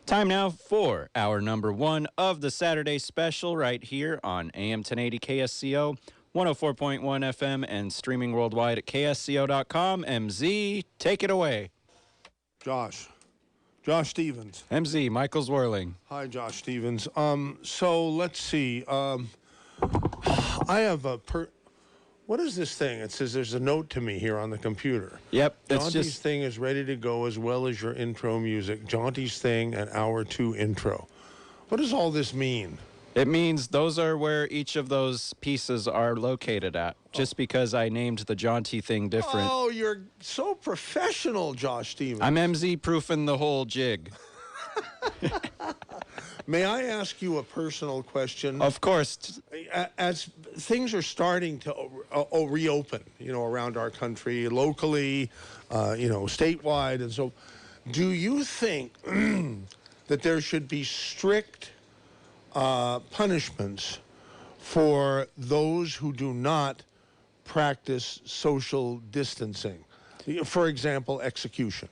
Time now for our number one of the Saturday special right here on AM 1080 KSCO, 104.1 FM, and streaming worldwide at ksco.com. MZ, take it away. Josh Stevens. MZ, Michael Zwerling. Hi, Josh Stevens. So let's see. I have what is this thing? It says there's a note to me here on the computer. Yep. Jaunty's thing is ready to go as well as your intro music. Jaunty's thing and hour 2 intro. What does all this mean? It means those are where each of those pieces are located at, just because I named the Jaunty thing different. Oh, you're so professional, Josh Stevens. I'm MZ proofing the whole jig. May I ask you a personal question? Of course. As things are starting to reopen, around our country, locally, statewide, and so, do you think that there should be strict punishments for those who do not practice social distancing? For example, execution.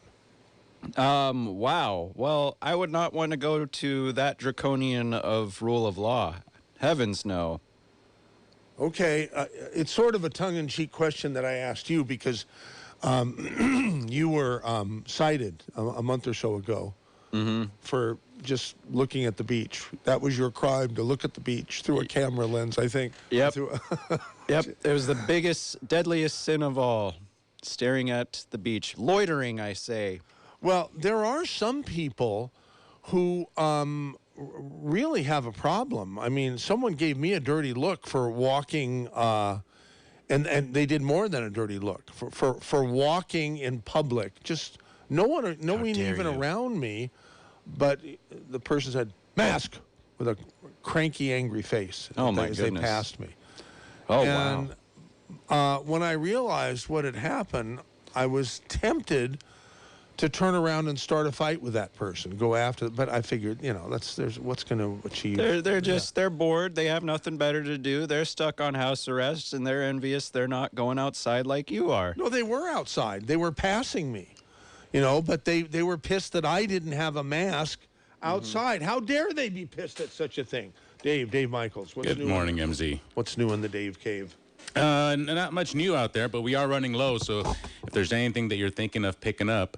Wow. Well, I would not want to go to that draconian of rule of law. Heavens no. Okay, it's sort of a tongue-in-cheek question that I asked you because you were cited a month or so ago for just looking at the beach. That was your crime, to look at the beach through a camera lens, I think. Yep. Yep. It was the biggest, deadliest sin of all, staring at the beach. Loitering, I say. Well, there are some people who really have a problem. I mean, someone gave me a dirty look for walking, and they did more than a dirty look for walking in public. Just no one even around me, but the person said mask with a cranky, angry face. Oh my as goodness! They passed me. Oh and, wow! When I realized what had happened, I was tempted to turn around and start a fight with that person, go after, but I figured, there's what's going to achieve. They're bored. They have nothing better to do. They're stuck on house arrest, and they're envious. They're not going outside like you are. No, they were outside. They were passing me, but they were pissed that I didn't have a mask outside. How dare they be pissed at such a thing? Dave Michaels. Good morning, MZ. What's new in the Dave Cave? Not much new out there, but we are running low. So if there's anything that you're thinking of picking up,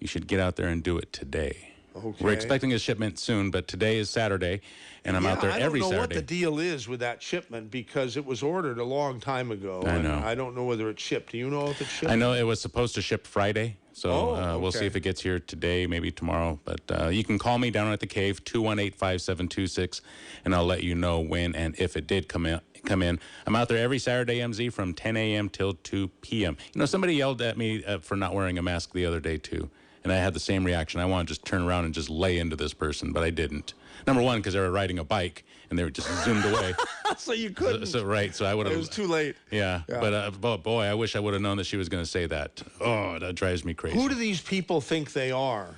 you should get out there and do it today. Okay. We're expecting a shipment soon, but today is Saturday, and I'm out there every Saturday. I don't know what the deal is with that shipment because it was ordered a long time ago. I know. I don't know whether it's shipped. Do you know if it's shipped? I know it was supposed to ship Friday, so okay. We'll see if it gets here today, maybe tomorrow. But you can call me down at the cave, 218-5726, and I'll let you know when and if it did come in. I'm out there every Saturday, MZ, from 10 a.m. till 2 p.m. Somebody yelled at me for not wearing a mask the other day, too. And I had the same reaction. I want to just turn around and just lay into this person, but I didn't. Number one, because they were riding a bike, and they were just zoomed away. So you couldn't. So I would have. It was too late. Yeah. But boy, I wish I would have known that she was going to say that. Oh, that drives me crazy. Who do these people think they are?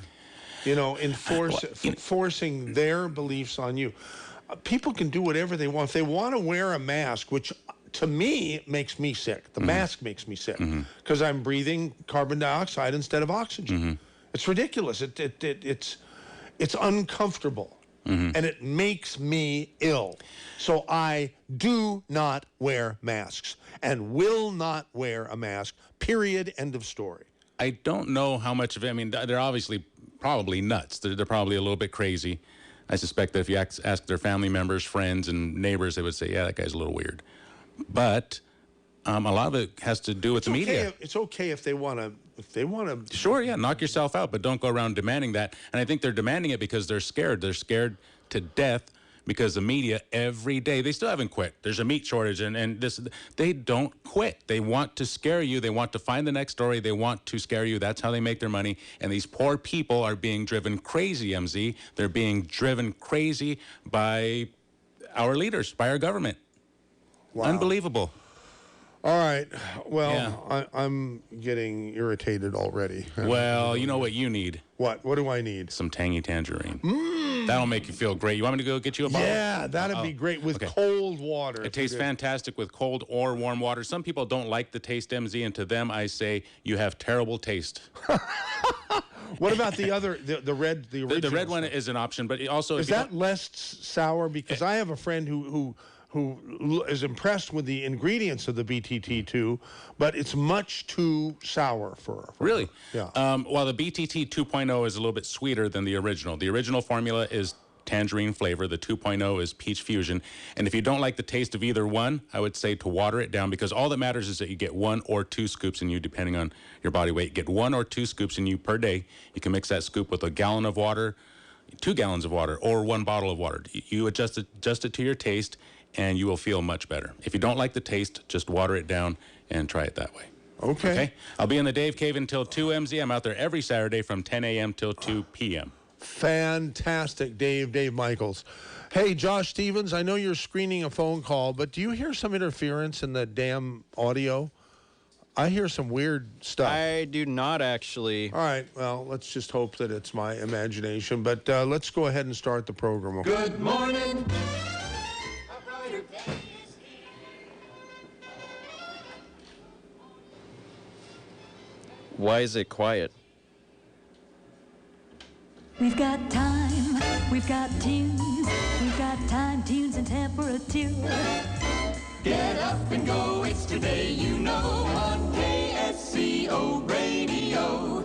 Forcing their beliefs on you. People can do whatever they want. If they want to wear a mask, which to me makes me sick. The mask makes me sick because I'm breathing carbon dioxide instead of oxygen. It's ridiculous. It's uncomfortable, and it makes me ill. So I do not wear masks and will not wear a mask, period, end of story. I don't know how much of it. I mean, they're obviously probably nuts. They're probably a little bit crazy. I suspect that if you ask their family members, friends, and neighbors, they would say, yeah, that guy's a little weird. But a lot of it has to do with the media. It's okay if they want to. Sure, yeah, knock yourself out, but don't go around demanding that. And I think they're demanding it because they're scared. They're scared to death because the media every day, they still haven't quit. There's a meat shortage, and they don't quit. They want to scare you. They want to find the next story. They want to scare you. That's how they make their money. And these poor people are being driven crazy, MZ. They're being driven crazy by our leaders, by our government. Wow. Unbelievable. All right. Well, Yeah. I'm getting irritated already. Well, you know what you need? What? What do I need? Some tangy tangerine. That'll make you feel great. You want me to go get you a bottle? Yeah, that'd be great with cold water. It tastes fantastic with cold or warm water. Some people don't like the taste, MZ, and to them I say you have terrible taste. What about the other, the red, the original? The red one stuff? is an option, but also Is that less sour? Because I have a friend who is impressed with the ingredients of the BTT2, but it's much too sour for really. her. Yeah. While the BTT 2.0 is a little bit sweeter than the original. The original formula is tangerine flavor. The 2.0 is peach fusion. And if you don't like the taste of either one, I would say to water it down, because all that matters is that you get 1 or 2 scoops in you, depending on your body weight. Get 1 or 2 scoops in you per day. You can mix that scoop with a gallon of water, 2 gallons of water, or 1 bottle of water. You adjust it to your taste, and you will feel much better. If you don't like the taste, just water it down and try it that way. Okay. I'll be in the Dave Cave until 2 MZ. I'm out there every Saturday from 10 a.m. till 2 p.m. Fantastic, Dave Michaels. Hey, Josh Stevens, I know you're screening a phone call, but do you hear some interference in the damn audio? I hear some weird stuff. I do not actually. All right, well, let's just hope that it's my imagination, but let's go ahead and start the program. Okay? Good morning. Why is it quiet? We've got time, we've got tunes, we've got time, tunes, and temperature. Get up and go, it's today, you know, on KSCO Radio.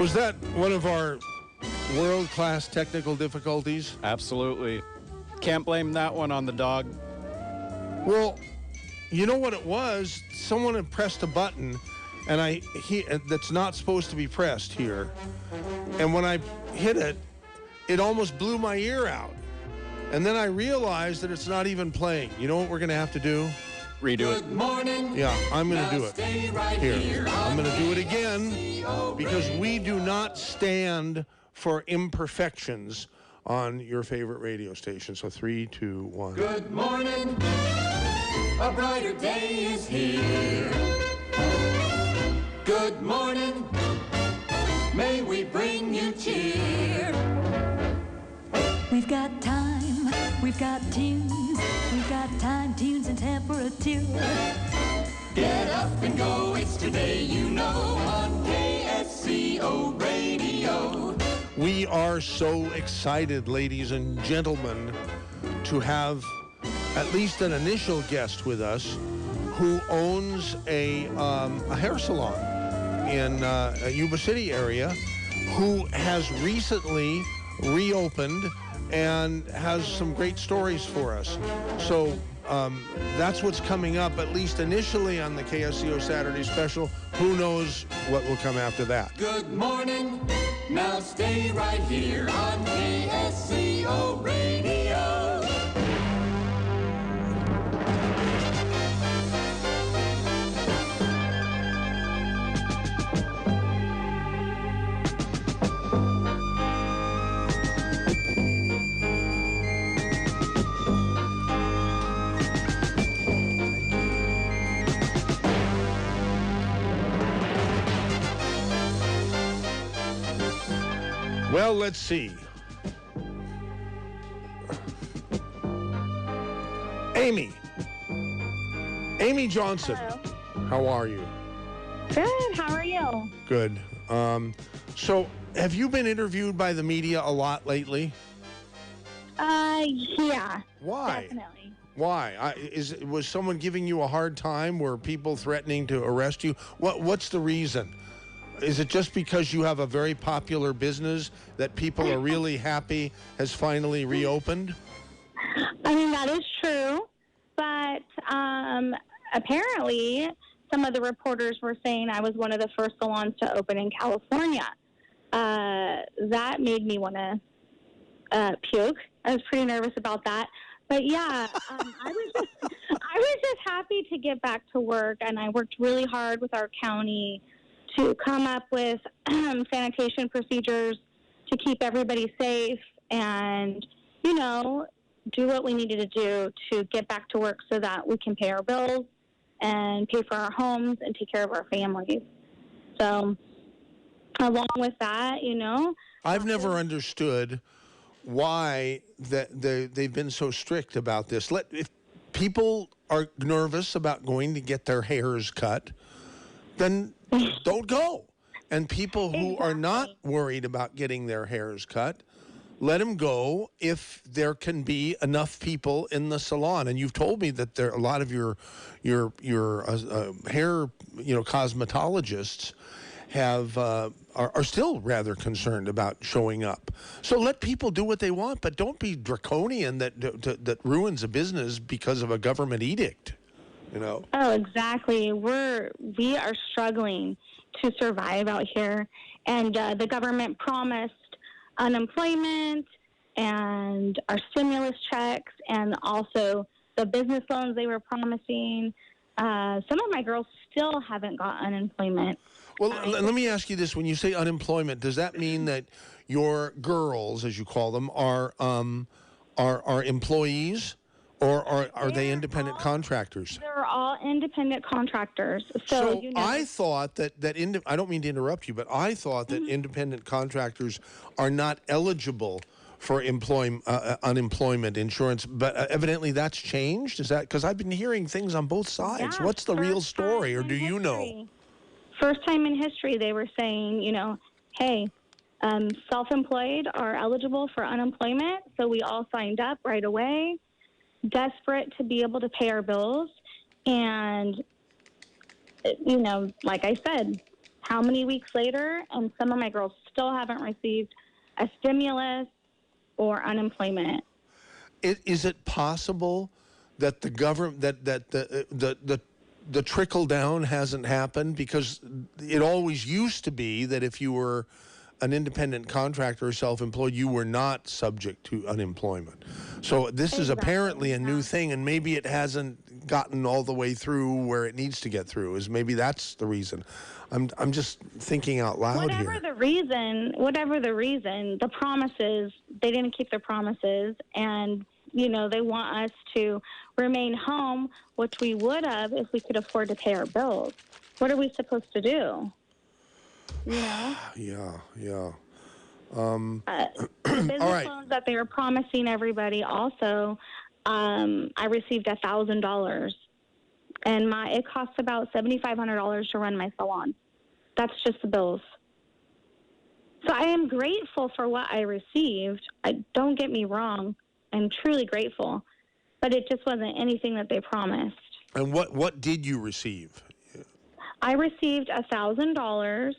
Was that one of our world-class technical difficulties? Absolutely. Can't blame that one on the dog. Well, you know what it was? Someone had pressed a button, and that's not supposed to be pressed here. And when I hit it, it almost blew my ear out. And then I realized that it's not even playing. You know what we're going to have to do? Redo it. Good morning. Yeah, I'm going to Now do it. stay right Here. I'm going to do it again KSCO because we do not stand for imperfections on your favorite radio station. So 3, 2, 1. Good morning. A brighter day is here. Good morning. May we bring you cheer. We've got time, we've got tunes, we've got time, tunes, and temperature. Get up and go, it's today, you know, on KSCO Radio. We are so excited, ladies and gentlemen, to have at least an initial guest with us who owns a hair salon in a Yuba City area, who has recently reopened and has some great stories for us. So that's what's coming up, at least initially on the KSCO Saturday Special. Who knows what will come after that? Good morning. Now stay right here on KSCO Radio. Well, let's see. Amy Johnson. Hello. How are you? Good. How are you? Good. So have you been interviewed by the media a lot lately? Yeah. Why? Definitely. Why? Was someone giving you a hard time? Were people threatening to arrest you? What's the reason? Is it just because you have a very popular business that people are really happy has finally reopened? I mean, that is true, but apparently some of the reporters were saying I was one of the first salons to open in California. That made me want to puke. I was pretty nervous about that. But yeah, I was just happy to get back to work, and I worked really hard with our county to come up with sanitation procedures to keep everybody safe and, you know, do what we needed to do to get back to work so that we can pay our bills and pay for our homes and take care of our families. So along with that, you know. I've never understood why they've been so strict about this. If people are nervous about going to get their hairs cut, then don't go. And people who are not Exactly. worried about getting their hairs cut, let them go if there can be enough people in the salon. And you've told me that there a lot of your hair, cosmetologists are still rather concerned about showing up. So let people do what they want, but don't be draconian that ruins a business because of a government edict. Oh, exactly. We are struggling to survive out here, and the government promised unemployment and our stimulus checks, and also the business loans they were promising. Some of my girls still haven't got unemployment. Well, let me ask you this: when you say unemployment, does that mean that your girls, as you call them, are employees, or are they independent contractors? They're all independent contractors. So I thought that I don't mean to interrupt you, but I thought that independent contractors are not eligible for unemployment insurance. But evidently that's changed. Is that because I've been hearing things on both sides? Yeah, What's the real first story, or time do in you know? history. First time in history, they were saying, hey, self-employed are eligible for unemployment. So we all signed up right away, desperate to be able to pay our bills. And, like I said, how many weeks later, and some of my girls still haven't received a stimulus or unemployment. Is it possible that the government that the trickle down hasn't happened? Because it always used to be that if you were an independent contractor or self-employed, you were not subject to unemployment. So this is apparently a new thing, and maybe it hasn't gotten all the way through where it needs to get through. Maybe that's the reason. I'm just thinking out loud Whatever here. the reason, the promises, they didn't keep their promises, and they want us to remain home, which we would have if we could afford to pay our bills. What are we supposed to do? Yeah. The business All right. loans that they were promising everybody also, I received $1,000, and it costs about $7,500 to run my salon. That's just the bills. So I am grateful for what I received. Don't get me wrong. I'm truly grateful, but it just wasn't anything that they promised. And what did you receive? I received $1,000.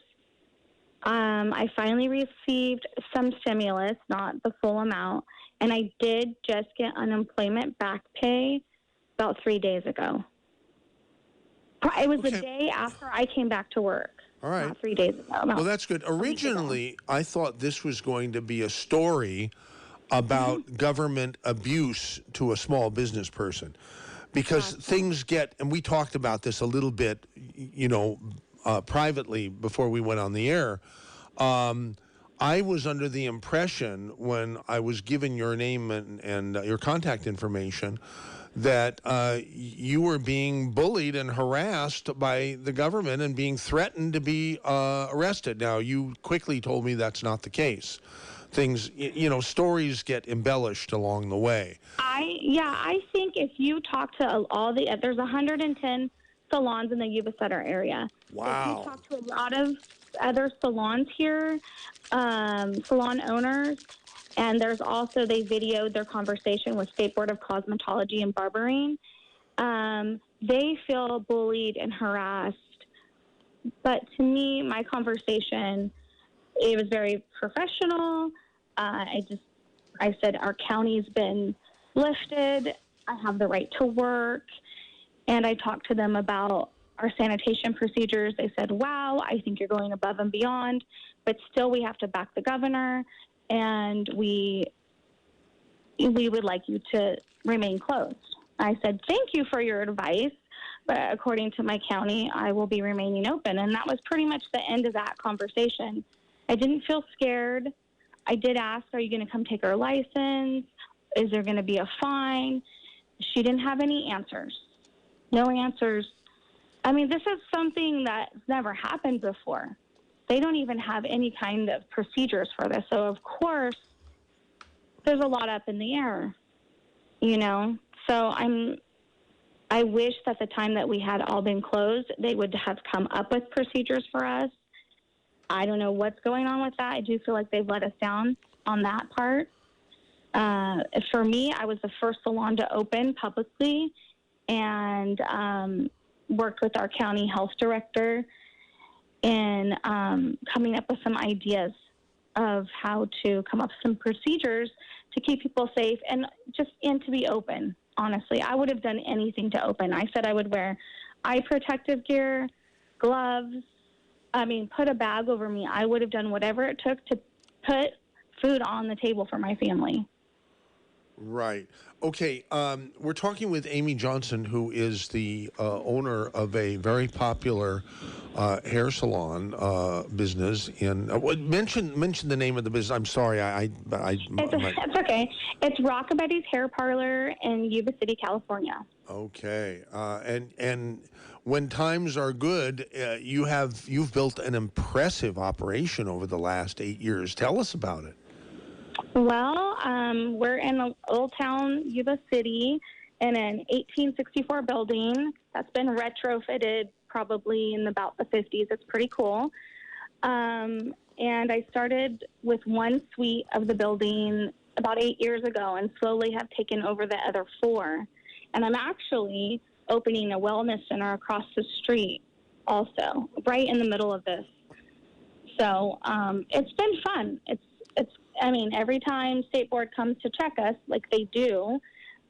I finally received some stimulus, not the full amount, and I did just get unemployment back pay about 3 days ago. It was the day after I came back to work. All right. Not 3 days ago. Well, that's good. Originally, I thought this was going to be a story about government abuse to a small business person, because things get, and we talked about this a little bit, privately before we went on the air. I was under the impression when I was given your name and your contact information that you were being bullied and harassed by the government and being threatened to be arrested. Now, you quickly told me that's not the case. Things, stories get embellished along the way. I think if you talk to there's 110 salons in the Yuba City area. Wow. If you talk to a lot of other salons here, salon owners, and there's also, they videoed their conversation with State Board of Cosmetology and Barbering. They feel bullied and harassed. But to me, my conversation, it was very professional. I said, our county's been lifted. I have the right to work. And I talked to them about our sanitation procedures. They said, wow, I think you're going above and beyond, but still we have to back the governor, and we would like you to remain closed. I said, thank you for your advice, but according to my county, I will be remaining open. And that was pretty much the end of that conversation. I didn't feel scared. I did ask, are you going to come take our license? Is there going to be a fine? She didn't have any answers. No answers. I mean, this is something that's never happened before. They don't even have any kind of procedures for this. So, of course, there's a lot up in the air, So I wish that the time that we had all been closed, they would have come up with procedures for us. I don't know what's going on with that. I do feel like they've let us down on that part. For me, I was the first salon to open publicly, and worked with our county health director in coming up with some ideas of how to come up with some procedures to keep people safe and to be open. Honestly, I would have done anything to open. I said I would wear eye protective gear, gloves. Put a bag over me. I would have done whatever it took to put food on the table for my family. Right. Okay. We're talking with Amy Johnson, who is the owner of a very popular hair salon business. Mention the name of the business. I'm sorry. It's okay. It's Rockabetty's Hair Parlor in Yuba City, California. Okay. And when times are good, you've built an impressive operation over the last 8 years. Tell us about it. Well, we're in Old Town, Yuba City, in an 1864 building that's been retrofitted probably in about the 50s. It's pretty cool. And I started with one suite of the building about 8 years ago and slowly have taken over the other 4. And I'm actually opening a wellness center across the street also, right in the middle of this. So it's been fun. Every time State Board comes to check us, like they do,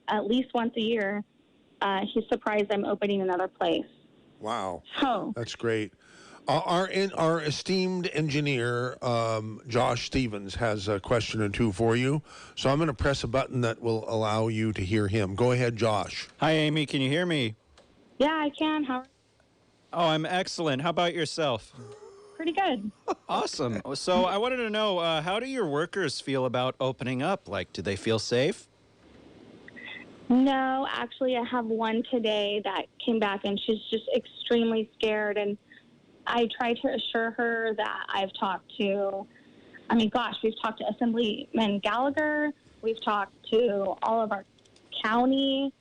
at least once a year, he's surprised I'm opening another place. Wow. So that's great. Our esteemed engineer, Josh Stevens, has a question or two for you. So I'm going to press a button that will allow you to hear him. Go ahead, Josh. Hi, Amy. Can you hear me? Yeah, I can. How are you? Oh, I'm excellent. How about yourself? Pretty good. Awesome. So I wanted to know, how do your workers feel about opening up? Like, do they feel safe? No, actually, I have one today that came back, and she's just extremely scared. And I tried to assure her that we've talked to Assemblyman Gallagher. We've talked to all of our county.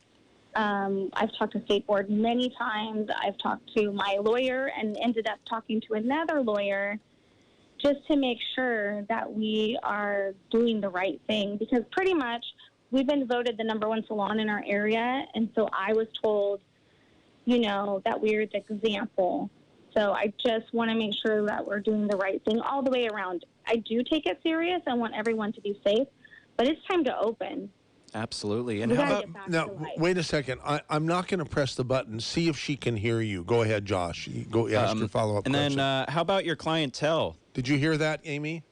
I've talked to State Board many times. I've talked to my lawyer and ended up talking to another lawyer just to make sure that we are doing the right thing, because pretty much we've been voted the #1 salon in our area. And so I was told, that we're the example. So I just want to make sure that we're doing the right thing all the way around. I do take it serious. I want everyone to be safe, but it's time to open. Absolutely. And We how gotta about... get back Now, to life. wait a second. I'm not going to press the button. See if she can hear you. Go ahead, Josh. Go ask your follow-up And question. then how about your clientele? Did you hear that, Amy?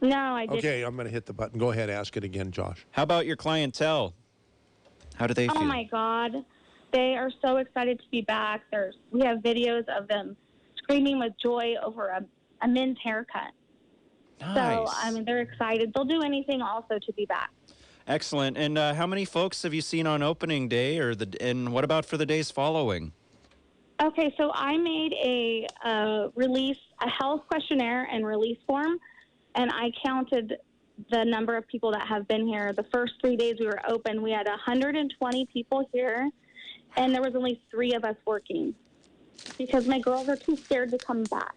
No, I didn't. Okay, I'm going to hit the button. Go ahead, ask it again, Josh. How about your clientele? How do they feel? Oh my God, they are so excited to be back. We have videos of them screaming with joy over a men's haircut. Nice. So they're excited. They'll do anything also to be back. Excellent. And how many folks have you seen on opening day, and what about for the days following? Okay, so I made a health questionnaire and release form, and I counted the number of people that have been here. The first 3 days we were open, we had 120 people here, and there was only 3 of us working because my girls are too scared to come back.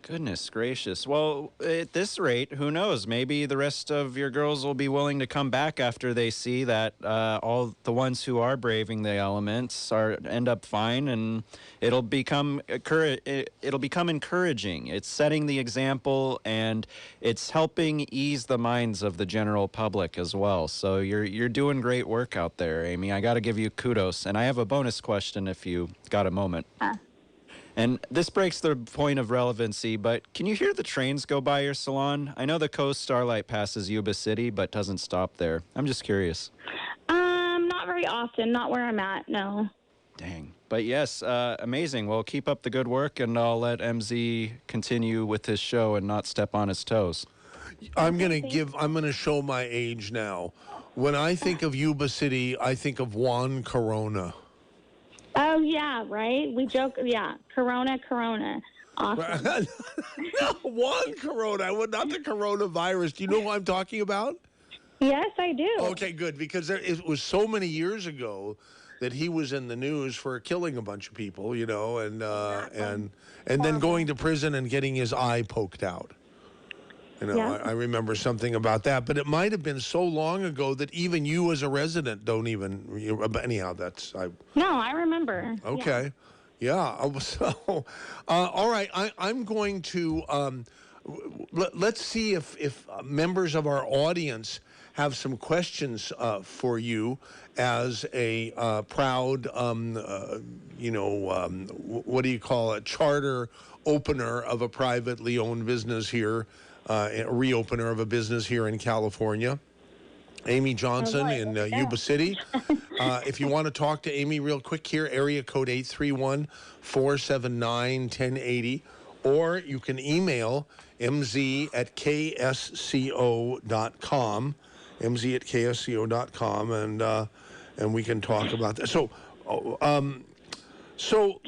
Goodness gracious. Well, at this rate, who knows? Maybe the rest of your girls will be willing to come back after they see that all the ones who are braving the elements end up fine, and it'll become encouraging. It's setting the example, and it's helping ease the minds of the general public as well. So you're doing great work out there, Amy. I got to give you kudos, and I have a bonus question if you got a moment. And this breaks the point of relevancy, but can you hear the trains go by your salon? I know the Coast Starlight passes Yuba City, but doesn't stop there. I'm just curious. Not very often. Not where I'm at, no. Dang. But yes, amazing. Well, keep up the good work, and I'll let MZ continue with his show and not step on his toes. I'm going to show my age now. When I think of Yuba City, I think of Juan Corona. Oh, yeah, right? We joke, yeah. Corona. Awesome. No, Juan Corona, not the coronavirus. Do you know who I'm talking about? Yes, I do. Okay, good, because it was so many years ago that he was in the news for killing a bunch of people, you know, and then going to prison and getting his eye poked out. You know, Yeah. I remember something about that, but it might have been so long ago that even you as a resident don't even. Anyhow, No, I remember. Yeah. okay. Yeah. So, all right. I'm going to let's see if members of our audience have some questions for you as a proud, what do you call it? Charter opener of a privately owned business here, a reopener of a business here in California. Amy Johnson in Yuba City. If you want to talk to Amy real quick here, area code 831-479-1080, or you can email mz@ksco.com, mz@ksco.com, and we can talk about that. So,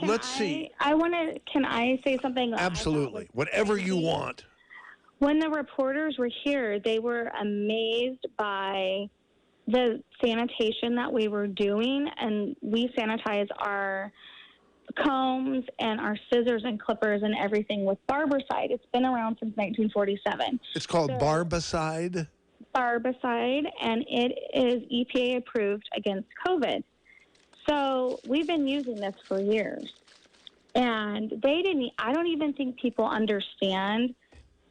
let's see. Can I say something? that I thought Absolutely, was whatever you crazy? want. When the reporters were here, they were amazed by the sanitation that we were doing, and we sanitize our combs and our scissors and clippers and everything with Barbicide. It's been around since 1947. It's called Barbicide. Barbicide, and it is EPA approved against COVID. So we've been using this for years, and I don't even think people understand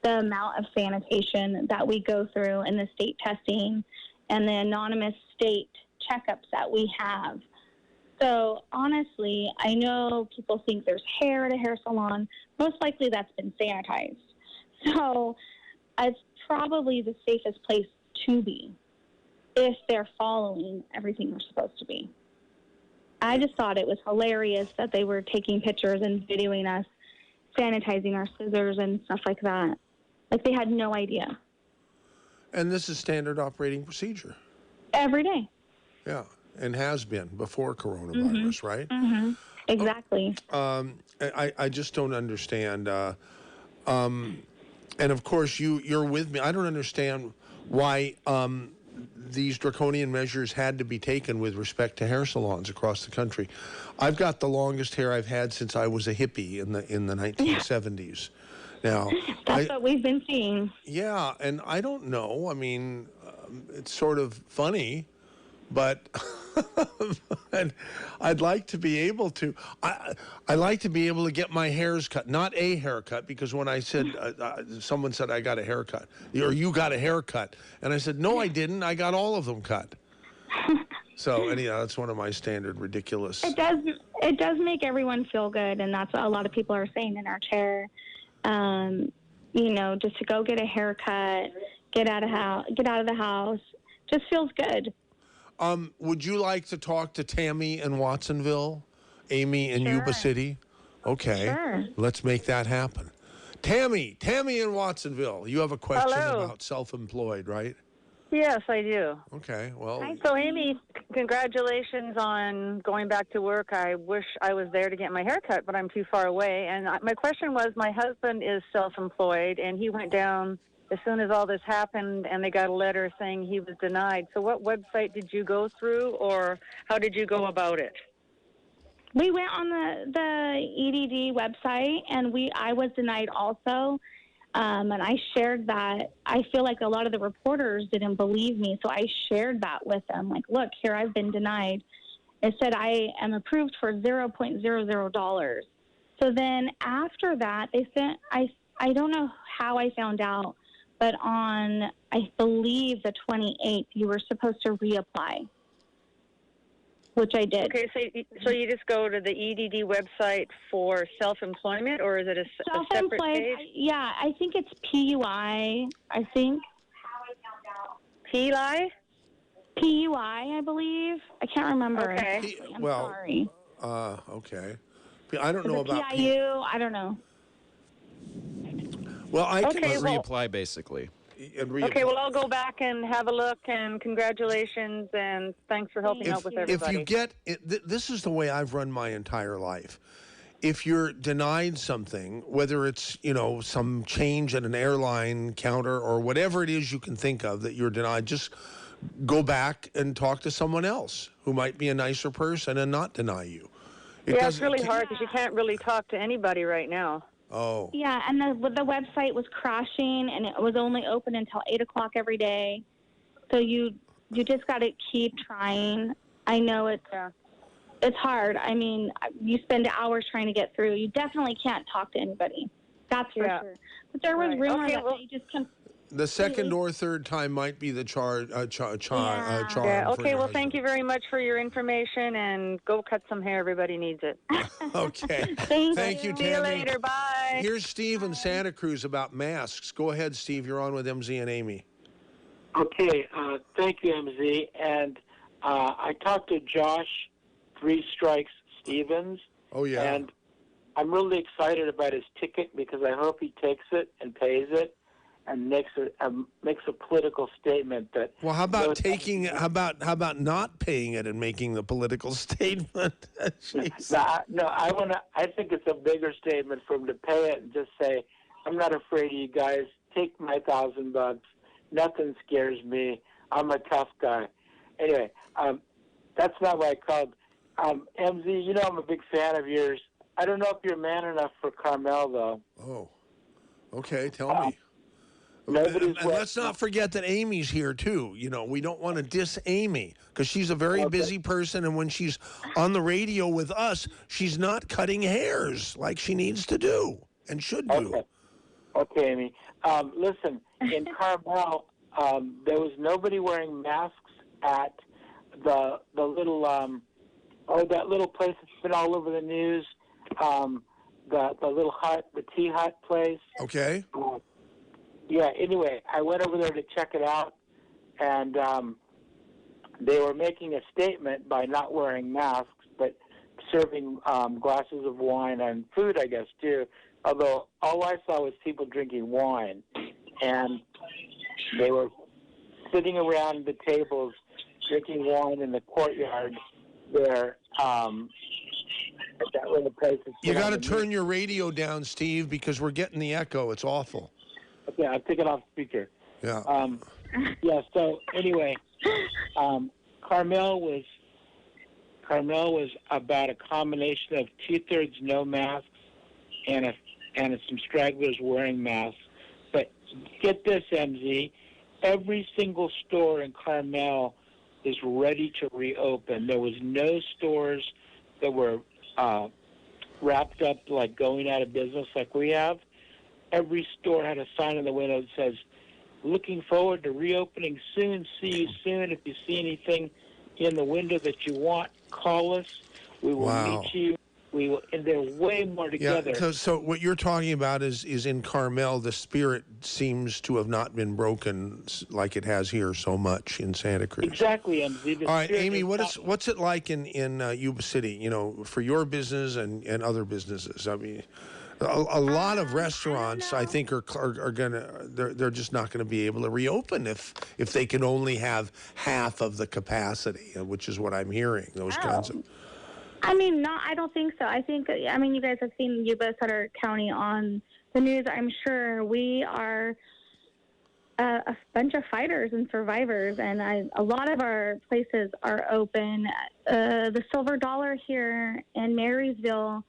the amount of sanitation that we go through and the state testing and the anonymous state checkups that we have. So honestly, I know people think there's hair at a hair salon. Most likely that's been sanitized. So it's probably the safest place to be if they're following everything they're supposed to be. I just thought it was hilarious that they were taking pictures and videoing us sanitizing our scissors and stuff like that. Like they had no idea. And this is standard operating procedure. Every day. Yeah, and has been before coronavirus, right? Mm-hmm. Exactly. I just don't understand. And of course, you're with me. I don't understand why these draconian measures had to be taken with respect to hair salons across the country. I've got the longest hair I've had since I was a hippie in the 1970s. Now, That's what we've been seeing. yeah, and I don't know. I mean, it's sort of funny, but and I'd like to be able to. I like to be able to get my hairs cut, not a haircut, because when I said someone said I got a haircut or you got a haircut, and I said no, I didn't. I got all of them cut. So anyhow, that's one of my standard ridiculous. It does make everyone feel good, and that's what a lot of people are saying in our chair. Just to go get a haircut, get out of the house, just feels good. Would you like to talk to Tammy in Watsonville, Amy in Yuba City? Okay, Sure. Let's make that happen. Tammy in Watsonville, you have a question Hello. about self-employed, right? Yes, I do. Okay, well, So, Amy, congratulations on going back to work. I wish I was there to get my hair cut, but I'm too far away. And my question was, my husband is self-employed, and he went down as soon as all this happened, and they got a letter saying he was denied. So what website did you go through, or how did you go about it? We went on the EDD website, and I was denied also. And I shared that. I feel like a lot of the reporters didn't believe me, so I shared that with them. Like, look, here, I've been denied. It said I am approved for $0.00. So then after that, they sent, I don't know how I found out, but on, I believe, the 28th, you were supposed to reapply, which I did. Okay, so you just go to the EDD website for self-employment, or is it a separate page? Yeah, I think it's PUI, I think. PLI? PUI, I believe. I can't remember. Okay. Actually. I'm Well, sorry. okay. I don't know Is it about PIU? I don't know. Well, I can Okay, well- Reapply, basically. Okay, well, I'll go back and have a look, and congratulations, and thanks for helping out with if everybody. you get it, this is the way I've run my entire life. If you're denied something, whether it's some change at an airline counter or whatever it is you can think of that you're denied, just go back and talk to someone else who might be a nicer person and not deny you. Yeah, it's really hard because you can't really talk to anybody right now. Oh. Yeah, and the website was crashing, and it was only open until 8 o'clock every day. So you just got to keep trying. I know it's hard. I mean, you spend hours trying to get through. You definitely can't talk to anybody. That's for sure. But there was rumors that they just the second or third time might be the charm. Yeah. Okay. Well, thank you very much for your information, and go cut some hair. Everybody needs it. Okay. Thank you, Tammy. See you later. Bye. Here's Steve in Santa Cruz about masks. Go ahead, Steve. You're on with MZ and Amy. Okay. Thank you, MZ. And I talked to Josh Three Strikes Stevens. Oh, yeah. And I'm really excited about his ticket because I hope he takes it and pays it and makes a political statement that. Well, how about taking? How about not paying it and making the political statement? No, I think it's a bigger statement for him to pay it and just say, "I'm not afraid of you guys. Take my $1,000. Nothing scares me. I'm a tough guy." Anyway, that's not what I called. MZ, you know I'm a big fan of yours. I don't know if you're man enough for Carmel, though. Oh, okay. Tell me. And let's not forget that Amy's here, too. You know, we don't want to diss Amy because she's a very busy person. And when she's on the radio with us, she's not cutting hairs like she needs to do and should do. Okay, Amy. Listen, in Carmel, there was nobody wearing masks at the little, that little place that's been all over the news, the little hut, the tea hut place. Okay. Yeah, anyway, I went over there to check it out, and they were making a statement by not wearing masks, but serving glasses of wine and food, I guess, too. Although all I saw was people drinking wine, and they were sitting around the tables drinking wine in the courtyard there. That little place. You got to turn your radio down, Steve, because we're getting the echo. It's awful. Okay, I'll take it off speaker. Yeah. Yeah. So anyway, Carmel was about a combination of 2/3 no masks and some stragglers wearing masks. But get this, MZ, every single store in Carmel is ready to reopen. There was no stores that were wrapped up like going out of business like we have. Every store had a sign in the window that says, "Looking forward to reopening soon. See you soon. If you see anything in the window that you want, call us. We will meet you. We will." And they're way more together. Yeah. So what you're talking about is in Carmel, the spirit seems to have not been broken like it has here so much in Santa Cruz. Exactly, MZ. All right, Amy, what's it like in Yuba City? You know, for your business and other businesses. I mean. A lot of restaurants, I think, are they're just not gonna be able to reopen if they can only have half of the capacity, which is what I'm hearing. Those kinds of. I mean, I don't think so. I mean, you guys have seen Yuba City County on the news. I'm sure we are a bunch of fighters and survivors, and a lot of our places are open. The Silver Dollar here in Marysville.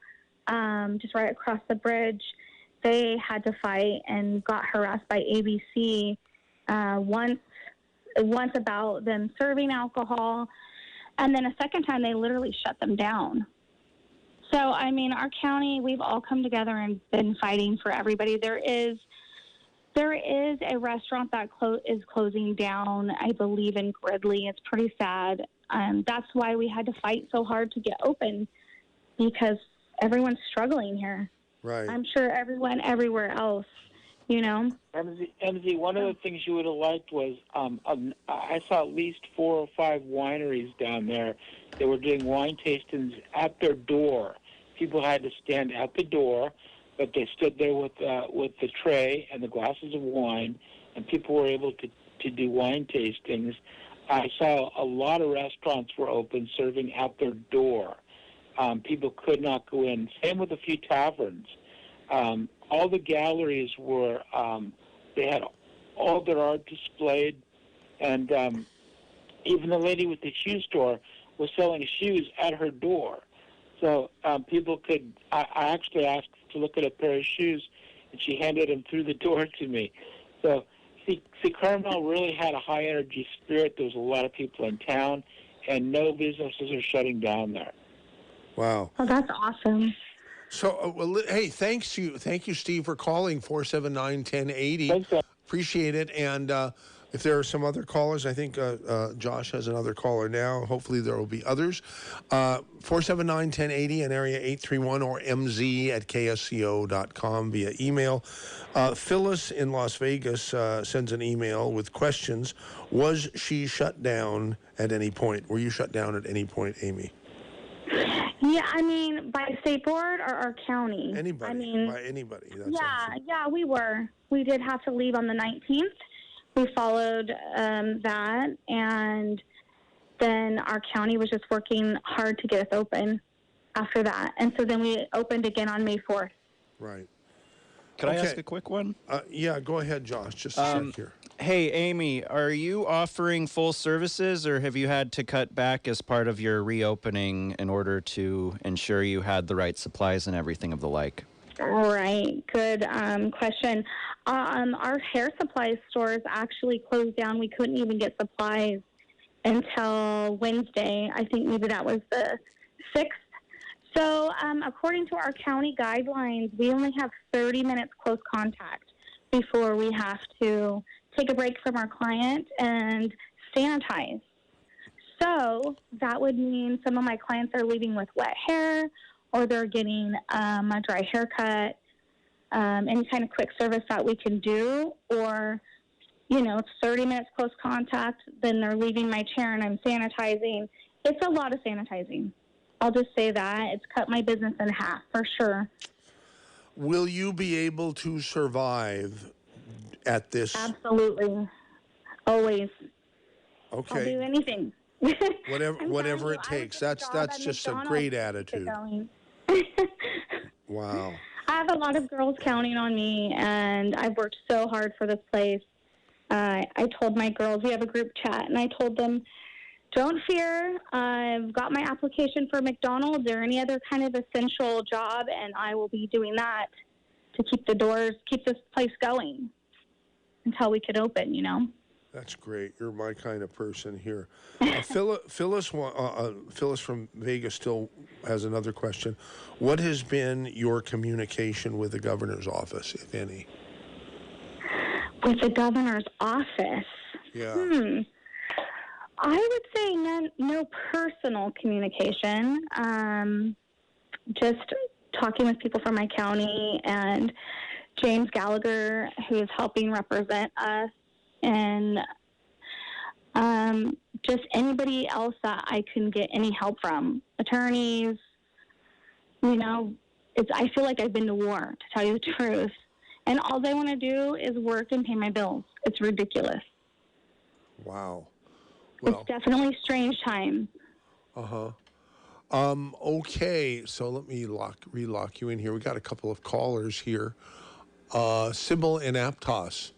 Just right across the bridge, they had to fight and got harassed by ABC once about them serving alcohol, and then a second time they literally shut them down. So, I mean, our county, we've all come together and been fighting for everybody. There is a restaurant that is closing down, I believe, in Gridley. It's pretty sad. That's why we had to fight so hard to get open, because everyone's struggling here. Right. I'm sure everyone everywhere else, you know. MZ, one of the things you would have liked was I saw at least 4 or 5 wineries down there that were doing wine tastings at their door. People had to stand at the door, but they stood there with the tray and the glasses of wine, and people were able to do wine tastings. I saw a lot of restaurants were open, serving at their door. People could not go in. Same with a few taverns. All the galleries were, they had all their art displayed, and even the lady with the shoe store was selling shoes at her door. So people could, I actually asked to look at a pair of shoes, and she handed them through the door to me. So, see, Carmel really had a high-energy spirit. There was a lot of people in town, and no businesses are shutting down there. Wow. Oh, that's awesome. So, hey, thank you, Steve, for calling 479-1080. Thanks, Ed. Appreciate it. And if there are some other callers, I think Josh has another caller now. Hopefully there will be others. 479-1080 in area 831 or mz@ksco.com via email. Phyllis in Las Vegas sends an email with questions. Was she shut down at any point? Were you shut down at any point, Amy? Yeah, I mean, by state board or our county? Anybody. I mean, by anybody. yeah, we were. We did have to leave on the 19th. We followed that, and then our county was just working hard to get us open after that. And so then we opened again on May 4th. Right. Could I ask a quick one? Yeah, go ahead, Josh. Just a sec here. Hey, Amy, are you offering full services, or have you had to cut back as part of your reopening in order to ensure you had the right supplies and everything of the like? Right. Good question. Our hair supply stores actually closed down. We couldn't even get supplies until Wednesday. I think maybe that was the 6th. So according to our county guidelines, we only have 30 minutes close contact before we have to take a break from our client and sanitize. So that would mean some of my clients are leaving with wet hair, or they're getting a dry haircut, any kind of quick service that we can do, or, it's 30 minutes close contact, then they're leaving my chair and I'm sanitizing. It's a lot of sanitizing. I'll just say that. It's cut my business in half, for sure. Will you be able to survive at this? Absolutely. Always. Okay. I'll do anything. Whatever it takes. That's just a great attitude. Wow. I have a lot of girls counting on me, and I've worked so hard for this place. I told my girls, we have a group chat, and I told them, don't fear. I've got my application for McDonald's or any other kind of essential job, and I will be doing that to keep this place going until we could open, That's great. You're my kind of person here. Phyllis from Vegas still has another question. What has been your communication with the governor's office, if any? With the governor's office? Yeah. I would say no personal communication. Just talking with people from my county and James Gallagher, who is helping represent us, and just anybody else that I can get any help from. Attorneys, I feel like I've been to war, to tell you the truth. And all they want to do is work and pay my bills. It's ridiculous. Wow. Well, it's definitely strange times. Okay, so let me relock you in here. We got a couple of callers here. Sybil in Aptos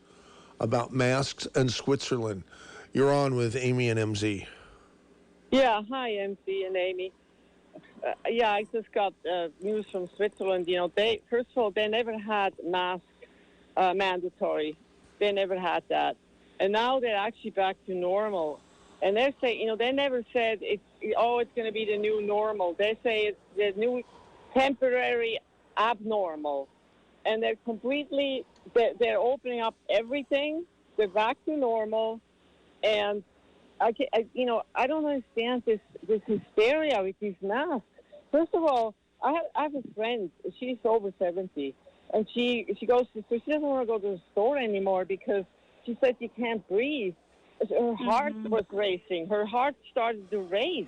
about masks and Switzerland. You're on with Amy and MZ. Yeah, hi, MC and Amy. I just got news from Switzerland. First of all, they never had mask mandatory. They never had that. And now they're actually back to normal. And they say, they never said it's going to be the new normal. They say it's the new temporary abnormal. And they're they're opening up everything. They're back to normal. And I don't understand this hysteria with these masks. First of all, I have a friend. She's over 70, and she doesn't want to go to the store anymore because she said she can't breathe. Her heart was racing. Her heart started to race,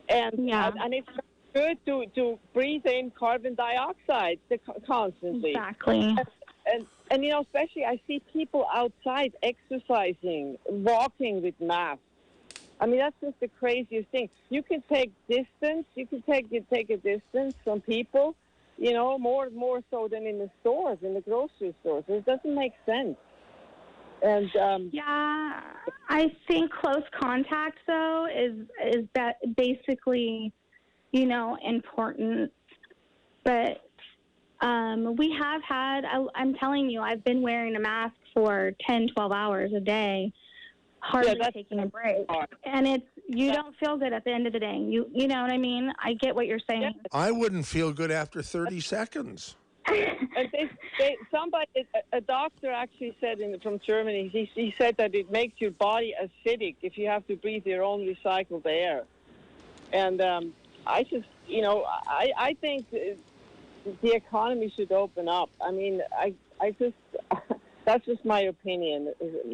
and it's good to breathe in carbon dioxide constantly. Exactly. And especially I see people outside exercising, walking with masks. I mean, that's just the craziest thing. You can take distance. You can take a distance from people, more so than in the stores, in the grocery stores. It doesn't make sense. And Yeah, I think close contact though is basically, important. But we have had. I'm telling you, I've been wearing a mask for 10, 12 hours a day, hardly taking a break, and you don't feel good at the end of the day. You know what I mean? I get what you're saying. I wouldn't feel good after 30 seconds. And a doctor actually said from Germany, he said that it makes your body acidic if you have to breathe your own recycled air. And I just, I think the economy should open up. I mean, I just, that's just my opinion.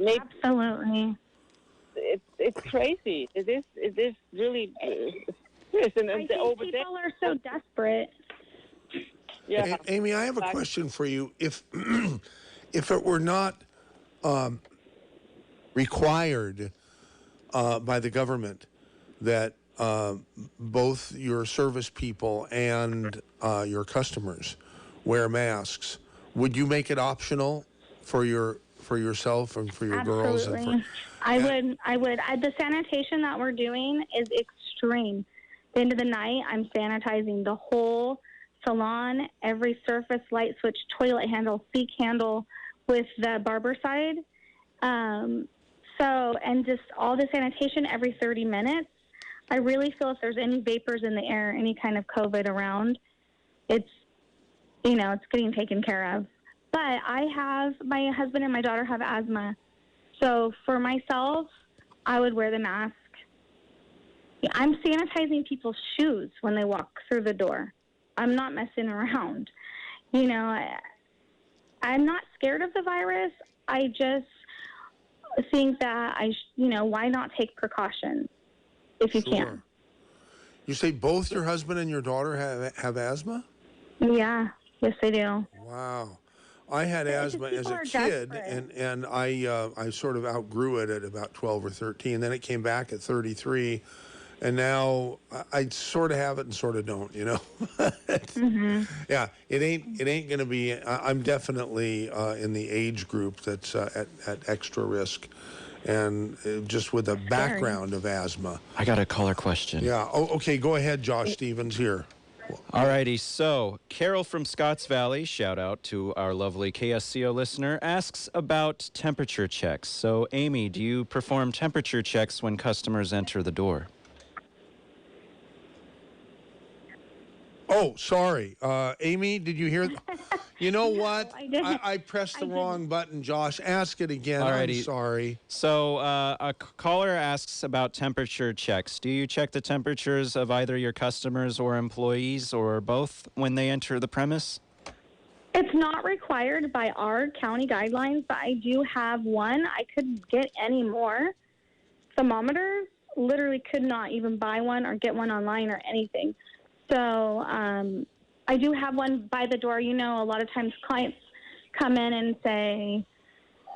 Absolutely. It's crazy. It is really. And I think people are so desperate. Yeah. Amy, I have a question for you. If it were not required by the government that both your service people and your customers wear masks, would you make it optional for yourself and for your girls? Absolutely. I would. The sanitation that we're doing is extreme. At the end of the night, I'm sanitizing the whole salon, every surface, light switch, toilet handle, sink handle with the barber side. And just all the sanitation every 30 minutes. I really feel if there's any vapors in the air, any kind of COVID around, it's getting taken care of. But my husband and my daughter have asthma. So for myself, I would wear the mask. Yeah, I'm sanitizing people's shoes when they walk through the door. I'm not messing around. I'm not scared of the virus. I just think that why not take precautions if you can? You say both your husband and your daughter have asthma? Yeah, yes, they do. Wow. I had asthma as a kid, and I sort of outgrew it at about 12 or 13. Then it came back at 33, and now I sort of have it and sort of don't. Mm-hmm. Yeah, it ain't going to be. I'm definitely in the age group that's at extra risk, and just with a background of asthma. I got a caller question. Yeah. Oh, okay. Go ahead, Josh Stevens here. Alrighty, so Carol from Scotts Valley, shout out to our lovely KSCO listener, asks about temperature checks. So, Amy, do you perform temperature checks when customers enter the door? Oh, sorry. Amy, did you hear? You know what? I didn't. I pressed the wrong button, Josh. Ask it again. Alrighty. I'm sorry. So, a caller asks about temperature checks. Do you check the temperatures of either your customers or employees or both when they enter the premise? It's not required by our county guidelines, but I do have one. I couldn't get any more thermometers. Literally could not even buy one or get one online or anything. So I do have one by the door. A lot of times clients come in and say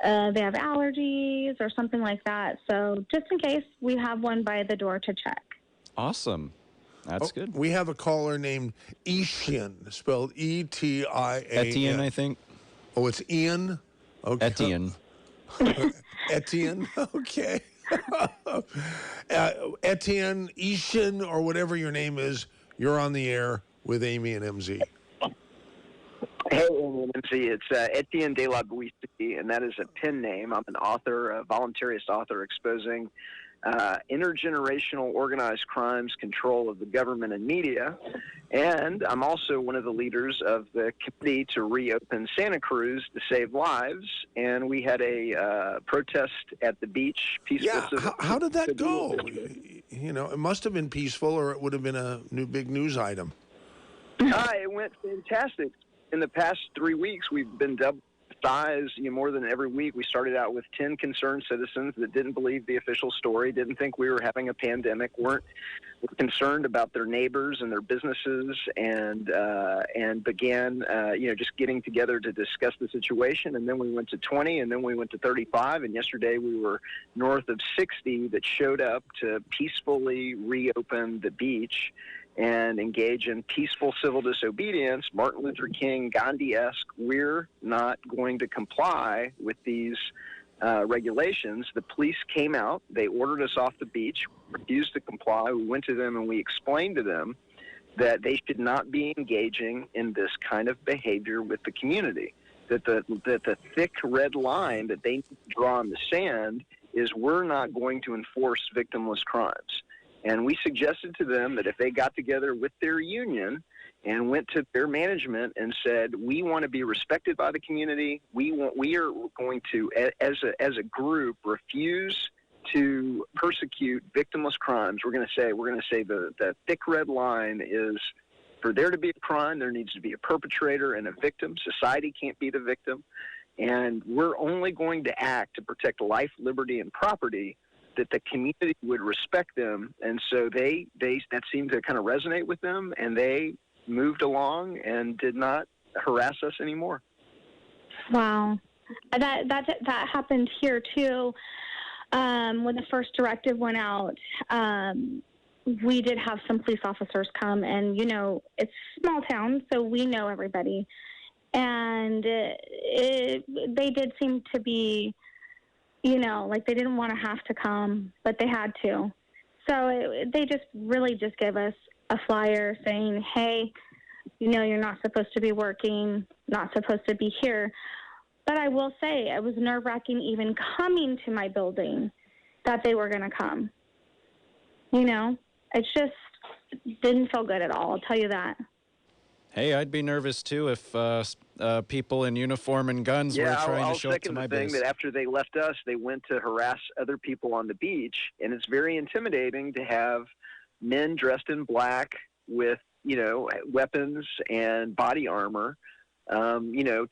they have allergies or something like that. So just in case, we have one by the door to check. Awesome. That's good. We have a caller named Etienne, spelled E-T-I-A-N. Etienne, I think. Oh, it's Ian? Okay. Etienne. Etienne? Okay. Etienne, Etienne, or whatever your name is, you're on the air with Amy and MZ. Hey, Amy and MZ. It's Etienne de la Bouissie, and that is a pen name. I'm an author, a voluntarist author exposing intergenerational organized crimes, control of the government and media. And I'm also one of the leaders of the committee to reopen Santa Cruz to save lives. And we had a protest at the beach. Peaceful. Yeah, how did that go? It must have been peaceful, or it would have been a big news item. It went fantastic. In the past 3 weeks, we've been double size, more than every week. We started out with 10 concerned citizens that didn't believe the official story, didn't think we were having a pandemic, were concerned about their neighbors and their businesses, and began, just getting together to discuss the situation. And then we went to 20, and then we went to 35, and yesterday we were north of 60 that showed up to peacefully reopen the beach and engage in peaceful civil disobedience, Martin Luther King, Gandhi-esque. We're not going to comply with these regulations, the police came out. They ordered us off the beach, refused to comply. We went to them and we explained to them that they should not be engaging in this kind of behavior with the community, that the thick red line that they draw in the sand is we're not going to enforce victimless crimes. And we suggested to them that if they got together with their union and went to their management and said, we want to be respected by the community, we are going to, as a group, refuse to persecute victimless crimes. We're going to say the thick red line is, for there to be a crime, there needs to be a perpetrator and a victim. Society can't be the victim. And we're only going to act to protect life, liberty, and property, that the community would respect them. And so that seemed to kind of resonate with them, and they moved along and did not harass us anymore. Wow. That happened here too. When the first directive went out, we did have some police officers come, and it's a small town, so we know everybody. And they did seem to be, like they didn't want to have to come, but they had to. So they just really just gave us a flyer saying, hey, you're not supposed to be working, not supposed to be here. But I will say it was nerve-wracking even coming to my building that they were going to come. It just didn't feel good at all, I'll tell you that. Hey, I'd be nervous too if people in uniform and guns were trying to show up to my base. I'll second the thing that after they left us, they went to harass other people on the beach, and it's very intimidating to have men dressed in black with, weapons and body armor,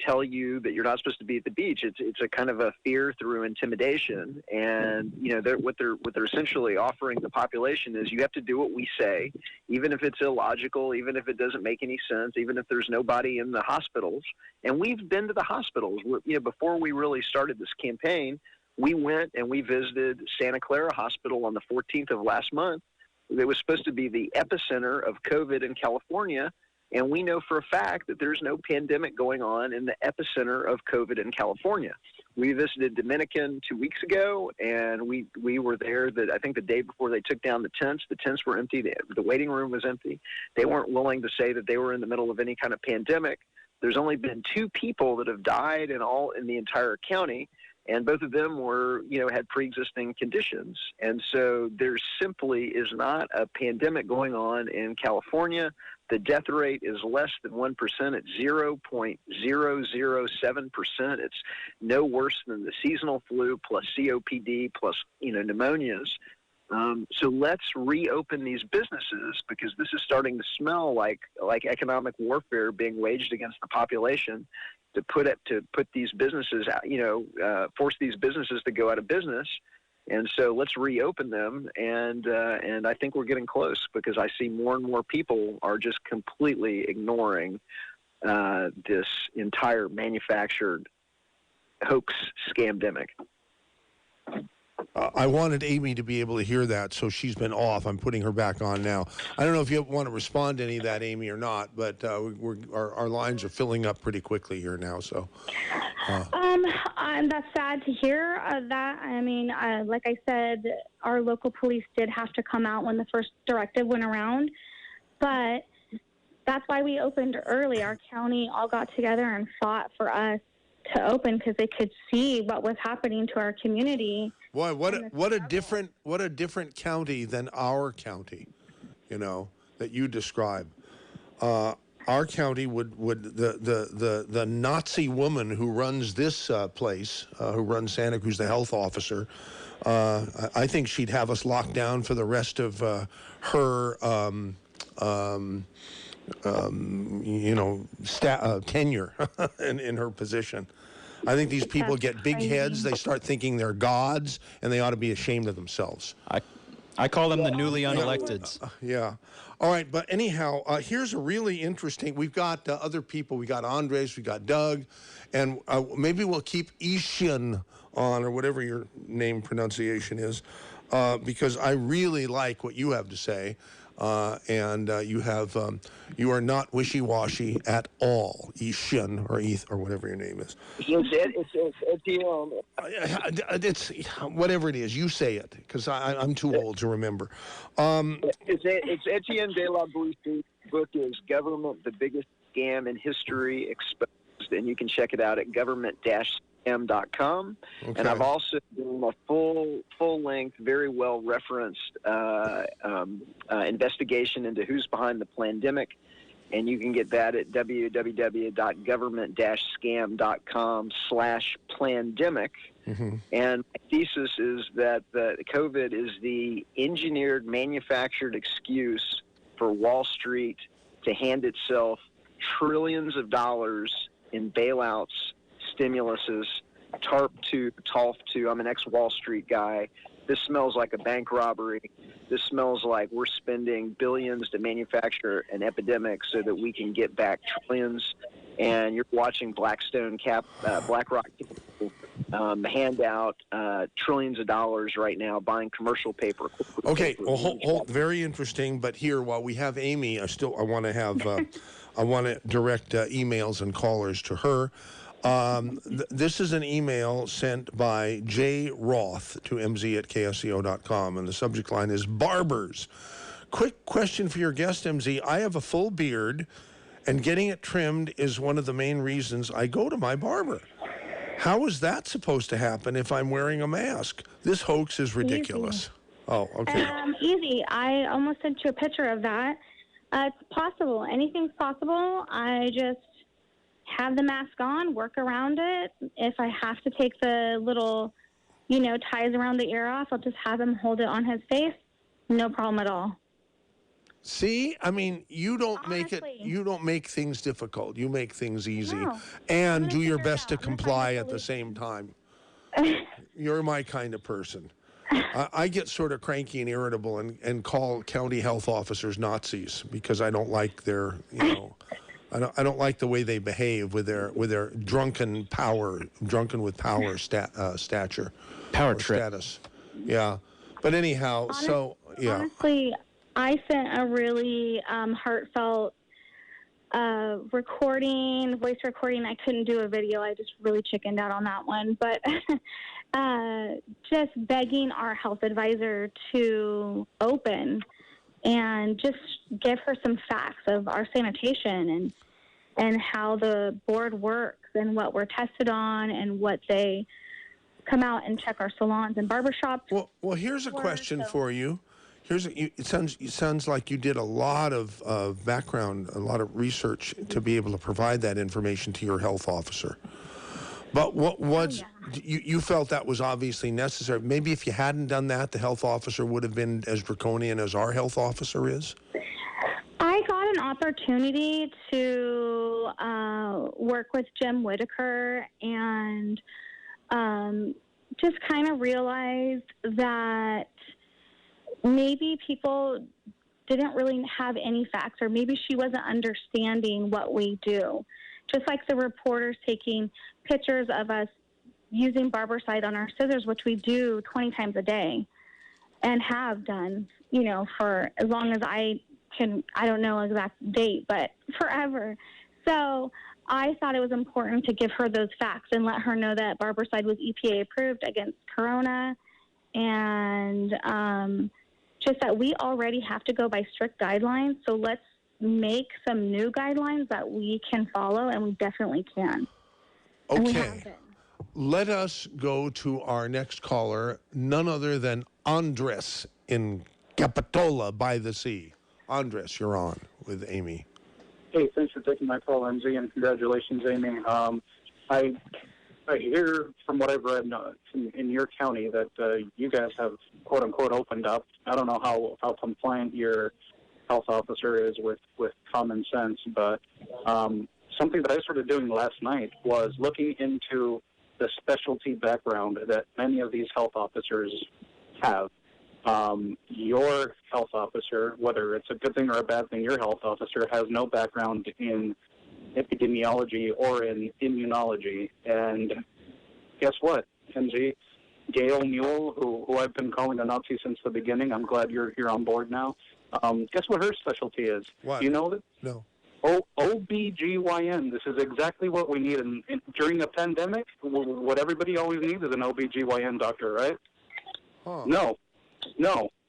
tell you that you're not supposed to be at the beach. It's a kind of a fear through intimidation, and what they're essentially offering the population is you have to do what we say, even if it's illogical, even if it doesn't make any sense, even if there's nobody in the hospitals. And we've been to the hospitals. Before we really started this campaign, we went and we visited Santa Clara Hospital on the 14th of last month. It was supposed to be the epicenter of COVID in California. And we know for a fact that there's no pandemic going on in the epicenter of COVID in California. We visited Dominican 2 weeks ago, and we were there I think the day before they took down the tents. The tents were empty. The waiting room was empty. They weren't willing to say that they were in the middle of any kind of pandemic. There's only been 2 people that have died in the entire county, and both of them had pre-existing conditions. And so there simply is not a pandemic going on in California. The death rate is less than 1%. It's 0.007%. It's no worse than the seasonal flu plus COPD plus, pneumonias. So let's reopen these businesses, because this is starting to smell like economic warfare being waged against the population to put these businesses out, force these businesses to go out of business. And so let's reopen them, and I think we're getting close, because I see more and more people are just completely ignoring this entire manufactured hoax scamdemic. I wanted Amy to be able to hear that, so she's been off. I'm putting her back on now. I don't know if you want to respond to any of that, Amy, or not, but our lines are filling up pretty quickly here now. So, that's sad to hear. That, I mean, like I said, our local police did have to come out when the first directive went around, but that's why we opened early. Our county all got together and fought for us to open, because they could see what was happening to our community. Boy, what a different county than our county, that you describe. Our county would the Nazi woman who runs this place, who runs Santa Cruz, the health officer. I think she'd have us locked down for the rest of her tenure in her position. I think these people get big heads. They start thinking they're gods, and they ought to be ashamed of themselves. I call them the newly unelecteds. Yeah. All right. But anyhow, here's a really interesting. We've got other people. We got Andres. We got Doug. And maybe we'll keep Ishian on, or whatever your name pronunciation is, because I really like what you have to say. and you are not wishy-washy at all, Ishin or Eth or whatever your name is. It's whatever it is. You say it, because I'm too old to remember. It's Etienne de la Bouche. Book is Government: The Biggest Scam in History Exposed, and you can check it out at government-scam.com. Okay. And I've also done a full-length, very well-referenced investigation into who's behind the pandemic, and you can get that at www.government-scam.com/plandemic. Mm-hmm. And my thesis is that the COVID is the engineered, manufactured excuse for Wall Street to hand itself trillions of dollars in bailouts, stimuluses, TARP 2, TALF 2. I'm an ex-Wall Street guy. This smells like a bank robbery. This smells like we're spending billions to manufacture an epidemic so that we can get back trillions. And you're watching Blackstone, BlackRock hand out trillions of dollars right now buying commercial paper. Okay, well, hold, very interesting. But here, while we have Amy, I want to have I want to direct emails and callers to her. This is an email sent by Jay Roth to mz@ksco.com, and the subject line is barbers. Quick question for your guest, MZ. I have a full beard, and getting it trimmed is one of the main reasons I go to my barber. How is that supposed to happen if I'm wearing a mask? This hoax is ridiculous. Easy. Oh, okay. Easy. I almost sent you a picture of that. It's possible. Anything's possible. I just have the mask on, work around it. If I have to take the little, ties around the ear off, I'll just have him hold it on his face. No problem at all. See, I mean, you don't make things difficult. You make things easy. No. And do your best to comply at the same time. You're my kind of person. I get sort of cranky and irritable and call county health officers Nazis because I don't like their, I don't like the way they behave with their drunken with power stature. Power trip. Status. Yeah. But anyhow, Honestly, I sent a really heartfelt voice recording. I couldn't do a video. I just really chickened out on that one. But just begging our health advisor to open and just give her some facts of our sanitation and how the board works and what we're tested on and what they come out and check our salons and barbershops. Well, here's a question for you. It sounds like you did a lot of background, a lot of research to be able to provide that information to your health officer. But you felt that was obviously necessary. Maybe if you hadn't done that, the health officer would have been as draconian as our health officer is? I got an opportunity to work with Jim Whitaker and just kind of realized that maybe people didn't really have any facts, or maybe she wasn't understanding what we do. Just like the reporters taking pictures of us using Barbicide on our scissors, which we do 20 times a day and have done, for as long as I don't know exact date, but forever. So I thought it was important to give her those facts and let her know that Barbicide was EPA approved against Corona, and just that we already have to go by strict guidelines. So let's make some new guidelines that we can follow, and we definitely can. Okay. Let us go to our next caller, none other than Andres in Capitola by the Sea. Andres, you're on with Amy. Hey, thanks for taking my call, MZ, and congratulations, Amy. I hear from what I've read in your county that you guys have, quote-unquote, opened up. I don't know how compliant your health officer is with common sense, but something that I started doing last night was looking into the specialty background that many of these health officers have. Your health officer, whether it's a good thing or a bad thing, your health officer has no background in epidemiology or in immunology. And guess what, MZ? Gail Mule, who I've been calling a Nazi since the beginning, I'm glad you're on board now. Guess what her specialty is? What? Do you know that? No. OBGYN. This is exactly what we need. And during a pandemic, what everybody always needs is an OBGYN doctor, right? Huh. No.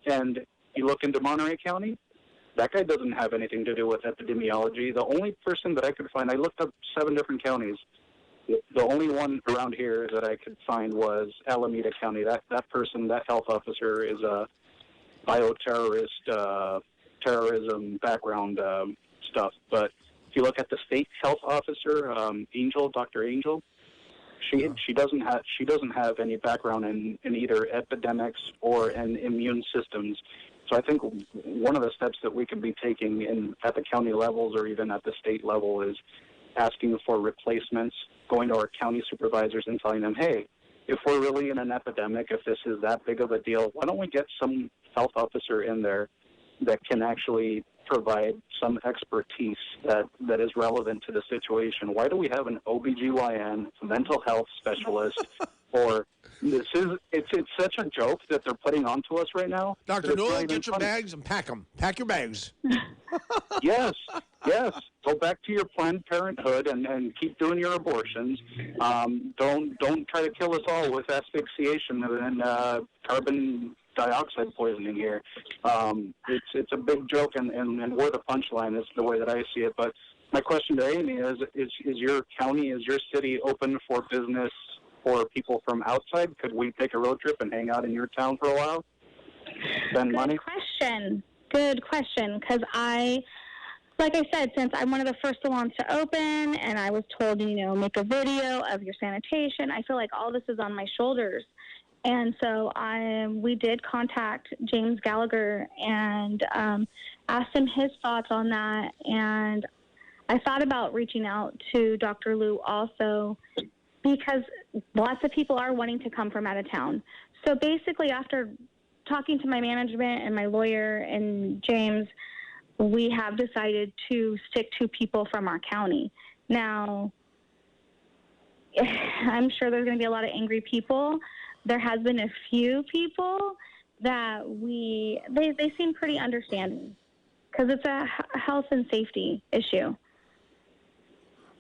And you look into Monterey County, that guy doesn't have anything to do with epidemiology. The only person that I could find, I looked up 7 different counties. The only one around here that I could find was Alameda County. That person, that health officer, is a bioterrorist, terrorism background stuff. But if you look at the state health officer, Dr. Angel, she doesn't have any background in either epidemics or in immune systems. So I think one of the steps that we could be taking at the county levels or even at the state level is asking for replacements, going to our county supervisors and telling them, hey, if we're really in an epidemic, if this is that big of a deal, why don't we get some health officer in there that can actually provide some expertise that is relevant to the situation? Why do we have an OBGYN, mental health specialist, or it's such a joke that they're putting onto us right now? Dr. Newell, get your bags and pack them. Pack your bags. Yes. Go back to your Planned Parenthood and keep doing your abortions. Don't try to kill us all with asphyxiation and carbon dioxide poisoning here. It's a big joke, and we're the punchline is the way that I see it. But my question to Amy is your county, is your city open for business for people from outside? Could we take a road trip and hang out in your town for a while? Spend money? Good question, because like I said, since I'm one of the first salons to open, and I was told, make a video of your sanitation, I feel like all this is on my shoulders. And so we did contact James Gallagher and asked him his thoughts on that. And I thought about reaching out to Dr. Lou also, because lots of people are wanting to come from out of town. So basically, after talking to my management and my lawyer and James, we have decided to stick to people from our county. Now, I'm sure there's going to be a lot of angry people. There has been a few people that they seem pretty understanding, because it's a health and safety issue.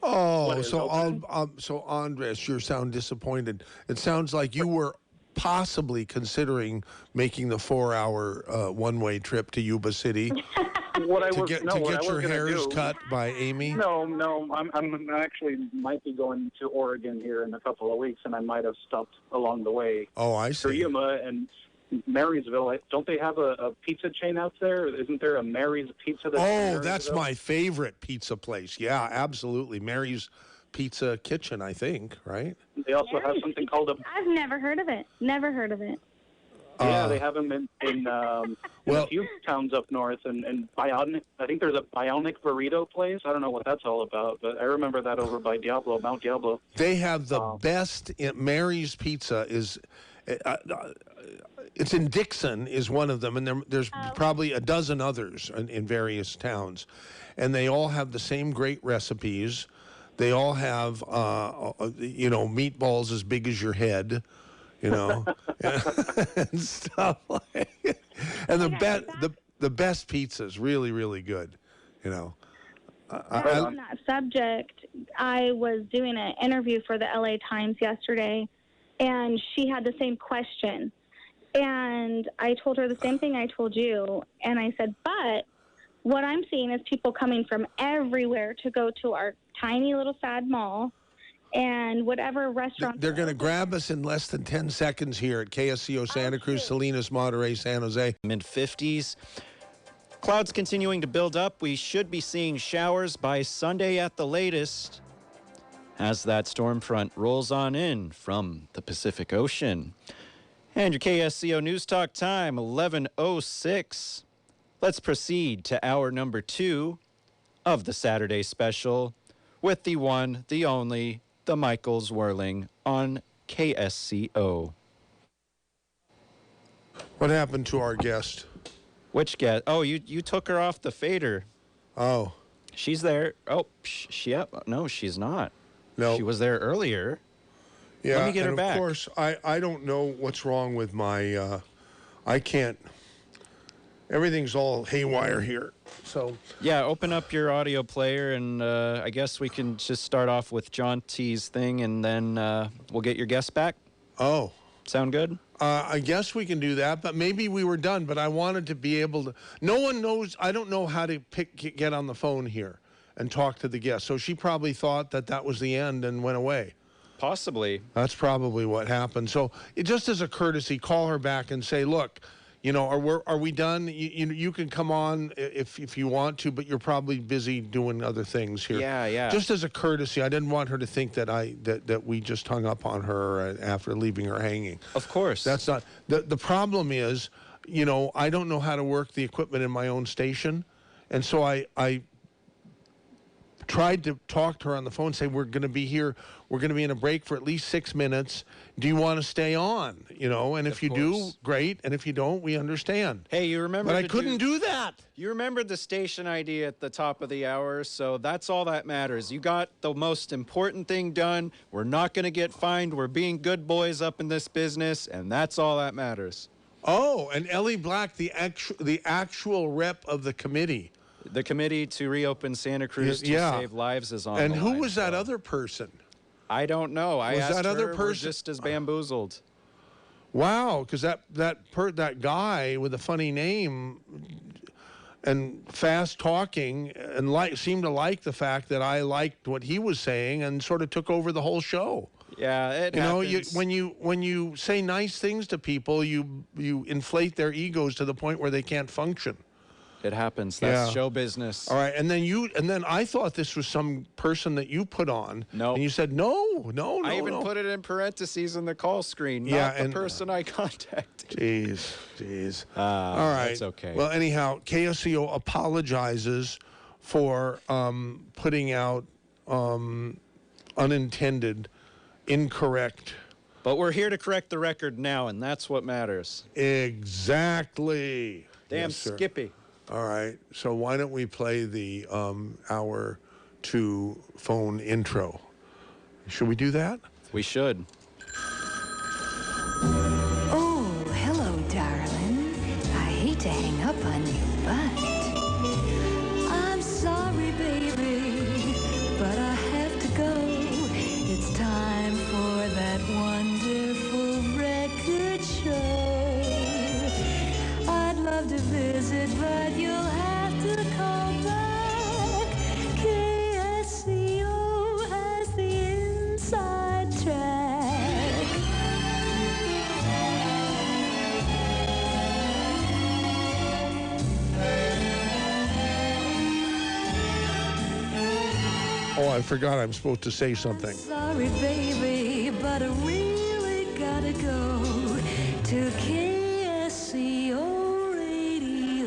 Oh, so Andres, you sound disappointed. It sounds like you were possibly considering making the 4-hour one-way trip to Yuba City to get your hairs cut by Amy. No, I'm actually might be going to Oregon here in a couple of weeks, and I might have stopped along the way. Oh, I see. Yuma and Marysville. Don't they have a pizza chain out there? Isn't there a Mary's Pizza? That's my favorite pizza place. Yeah, absolutely. Mary's Pizza Kitchen, I think, right? They also have something called I've never heard of it. Yeah, they have them in a few towns up north, and Bionic. I think there's a Bionic burrito place. I don't know what that's all about, but I remember that over by Mount Diablo. They have the best. Mary's Pizza is. It's in Dixon is one of them, and there's probably a dozen others in various towns, and they all have the same great recipes. They all have, meatballs as big as your head, and stuff like. And the best pizzas, really, really good, on that subject, I was doing an interview for the LA Times yesterday, and she had the same question. And I told her the same thing I told you. And I said, but what I'm seeing is people coming from everywhere to go to our tiny little sad mall and whatever restaurant. They're going to grab us in less than 10 seconds here at KSCO Santa Cruz, Salinas, Monterey, San Jose. Mid-50s. Clouds continuing to build up. We should be seeing showers by Sunday at the latest as that storm front rolls on in from the Pacific Ocean. And your KSCO News Talk time, 11:06. Let's proceed to hour number 2 of the Saturday special with the one, the only, the Michael Zwerling on KSCO. What happened to our guest? Which guest? Oh, you took her off the fader. Oh. She's there. Oh, no, she's not. No. She was there earlier. Yeah, let me get her back. Of course, I don't know what's wrong with my, I can't, Everything's all haywire here. So Yeah, open up your audio player, and I guess we can just start off with John T's thing, and then we'll get your guest back. Oh. Sound good? I guess we can do that, but maybe we were done. But I wanted to be able to. No one knows. I don't know how to get on the phone here and talk to the guest. So she probably thought that was the end and went away. Possibly. That's probably what happened. So just as a courtesy, call her back and say, look, are we done? You can come on if you want to, but you're probably busy doing other things here. Yeah. Just as a courtesy, I didn't want her to think that we just hung up on her after leaving her hanging. Of course. That's not the problem. Is I don't know how to work the equipment in my own station, and so I tried to talk to her on the phone, say we're going to be here, we're going to be in a break for at least 6 minutes. Do you want to stay on? And if you do, great, and if you don't, we understand. Hey, you remember? But I couldn't do that. You remembered the station ID at the top of the hour, so that's all that matters. You got the most important thing done. We're not going to get fined. We're being good boys up in this business, and that's all that matters. Oh, and Ellie Black, the actual rep of the committee. The committee to reopen Santa Cruz to save lives is on. And the who line, was that other person? I don't know. I asked that other her, person we're just as bamboozled. Wow, because that guy with a funny name and fast talking and seemed to like the fact that I liked what he was saying and sort of took over the whole show. Yeah, it happens. when you say nice things to people, you inflate their egos to the point where they can't function. It happens. That's show business. All right, and then I thought this was some person that you put on. No. And you said no. I even put it in parentheses in the call screen. Not the person I contacted. Jeez. All right. That's okay. Well, anyhow, KSCO apologizes for putting out unintended, incorrect. But we're here to correct the record now, and that's what matters. Exactly. Damn Yes, sir. Skippy. All right, so why don't we play the hour 2 phone intro? Should we do that? We should. Oh, hello, darling. I hate to hang up on you, but I'm sorry, baby, but I have to go. It's time for that wonderful record show. I'd love to visit, but you'll have to call back. KSCO has the inside track. Oh, I forgot I'm supposed to say something. Sorry, baby, but I really gotta go to KSCO Radio.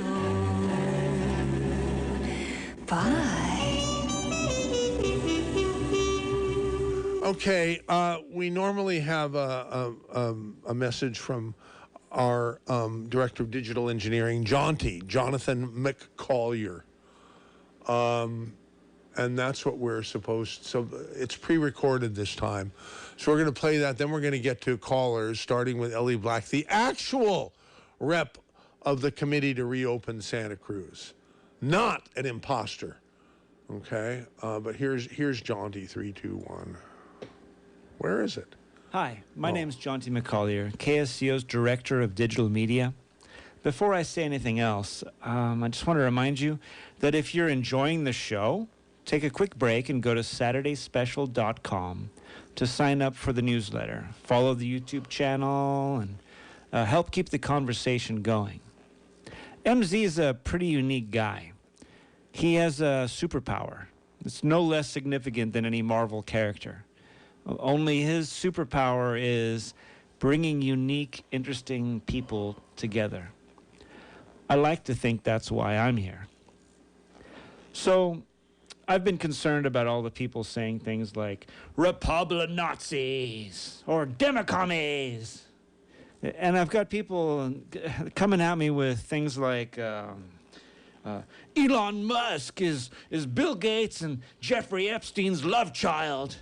Bye. Okay, we normally have a message from our Director of Digital Engineering, Jonathan McCollier. And that's what we're supposed to. So it's pre-recorded this time. So we're going to play that. Then we're going to get to callers, starting with Ellie Black, the actual rep of the committee to reopen Santa Cruz. Not an imposter. Okay? But here's Jaunty, 3, 2, 1. Where is it? Hi, my name's Jaunty McCollier, KSCO's Director of Digital Media. Before I say anything else, I just want to remind you that if you're enjoying the show, take a quick break and go to SaturdaySpecial.com to sign up for the newsletter, follow the YouTube channel, and help keep the conversation going. MZ is a pretty unique guy. He has a superpower. It's no less significant than any Marvel character. Only his superpower is bringing unique, interesting people together. I like to think that's why I'm here. So, I've been concerned about all the people saying things like Republic Nazis or Democommies. And I've got people coming at me with things like Elon Musk is Bill Gates and Jeffrey Epstein's love child.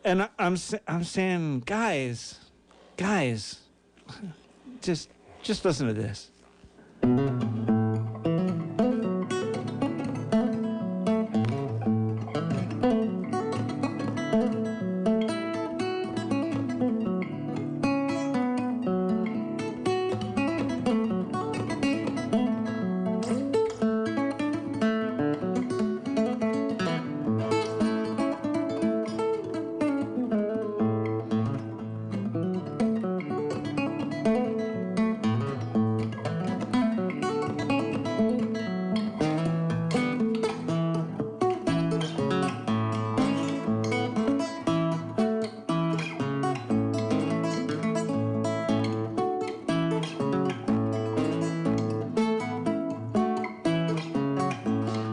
And I'm saying, guys, just listen to this.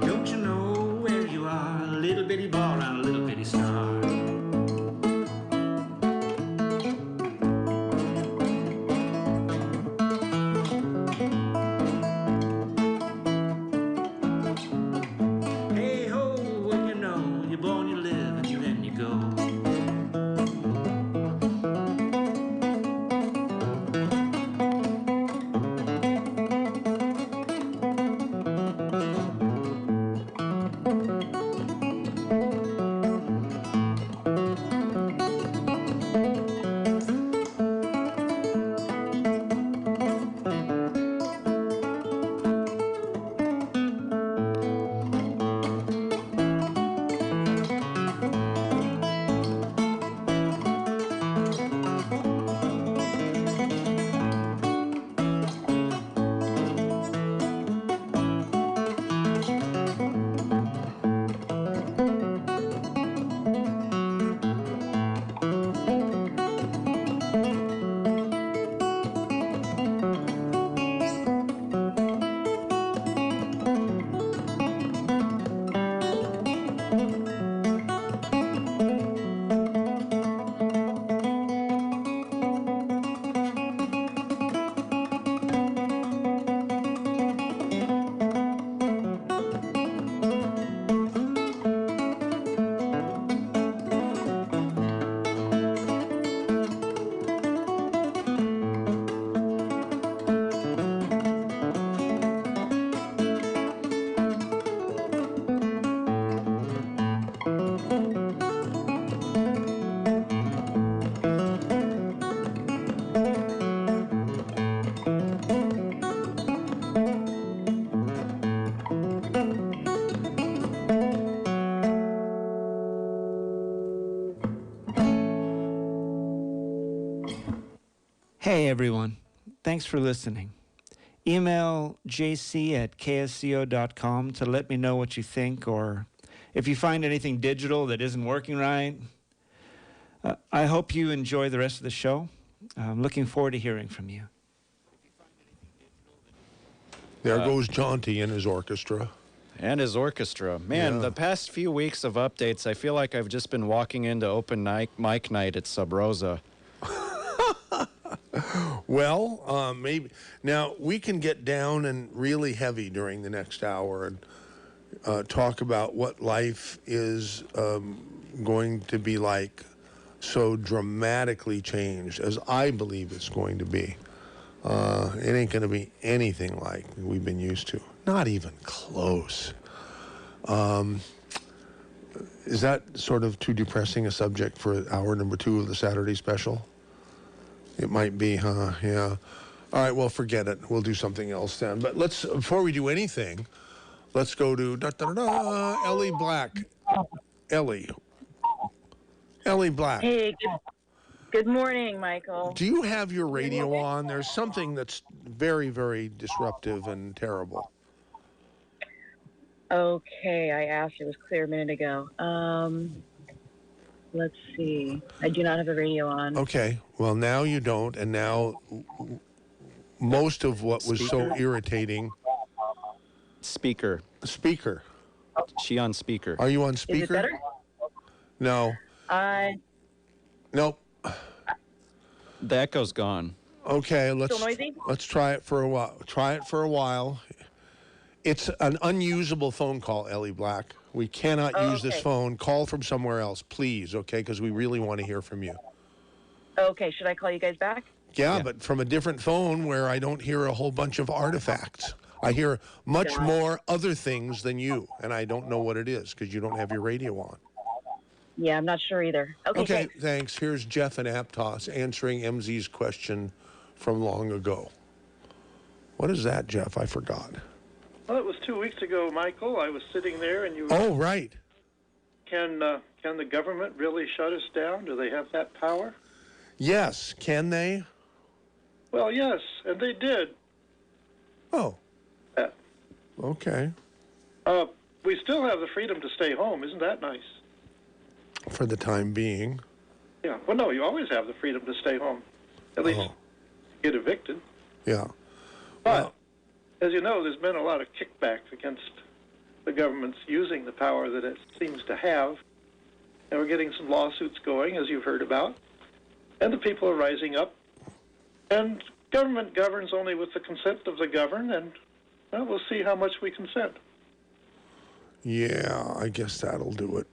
Don't you know where you are, a little bitty ball and a little bitty star? Hey ho, when you know you're born, you live, and then you go. Hey everyone, thanks for listening. Email jc@ksco.com to let me know what you think, or if you find anything digital that isn't working right. I hope you enjoy the rest of the show. I'm looking forward to hearing from you. There goes Jaunty and his orchestra. And his orchestra. Man, Yeah. the past few weeks of updates, I feel like I've just been walking into open mic night at Sub Rosa. Well, maybe. Now, we can get down and really heavy during the next hour and talk about what life is going to be like, so dramatically changed as I believe it's going to be. It ain't going to be anything like we've been used to. Not even close. Is that sort of too depressing a subject for hour number 2 of the Saturday special? It might be, huh? Yeah. All right, well, forget it. We'll do something else then. But let's, before we do anything, let's go to Ellie Black. Ellie Black. Hey, good morning, Michael. Do you have your radio on? There's something that's very, very disruptive and terrible. Okay, I asked. It was clear a minute ago. Let's see. I do not have a radio on. Okay. Well, now you don't, and now most of what was so irritating. Speaker. She on speaker. Are you on speaker? Is it better? No. Nope. The echo's gone. Okay, Still noisy? let's try it for a while. It's an unusable phone call, Ellie Black. We cannot use this phone. Call from somewhere else, please, okay? Because we really want to hear from you. Okay, should I call you guys back? Yeah, but from a different phone where I don't hear a whole bunch of artifacts. I hear much more other things than you, and I don't know what it is because you don't have your radio on. Yeah, I'm not sure either. Okay, thanks. Here's Jeff and Aptos answering MZ's question from long ago. What is that, Jeff? I forgot. Well, it was 2 weeks ago, Michael. I was sitting there, and you. Oh, right. Can the government really shut us down? Do they have that power? Yes. Can they? Well, yes, and they did. Oh. Okay. We still have the freedom to stay home. Isn't that nice? For the time being. Yeah. Well, no, you always have the freedom to stay home. At least get evicted. Yeah. But, as you know, there's been a lot of kickbacks against the government's using the power that it seems to have. And we're getting some lawsuits going, as you've heard about. And the people are rising up. And government governs only with the consent of the governed, and well, we'll see how much we consent. Yeah, I guess that'll do it.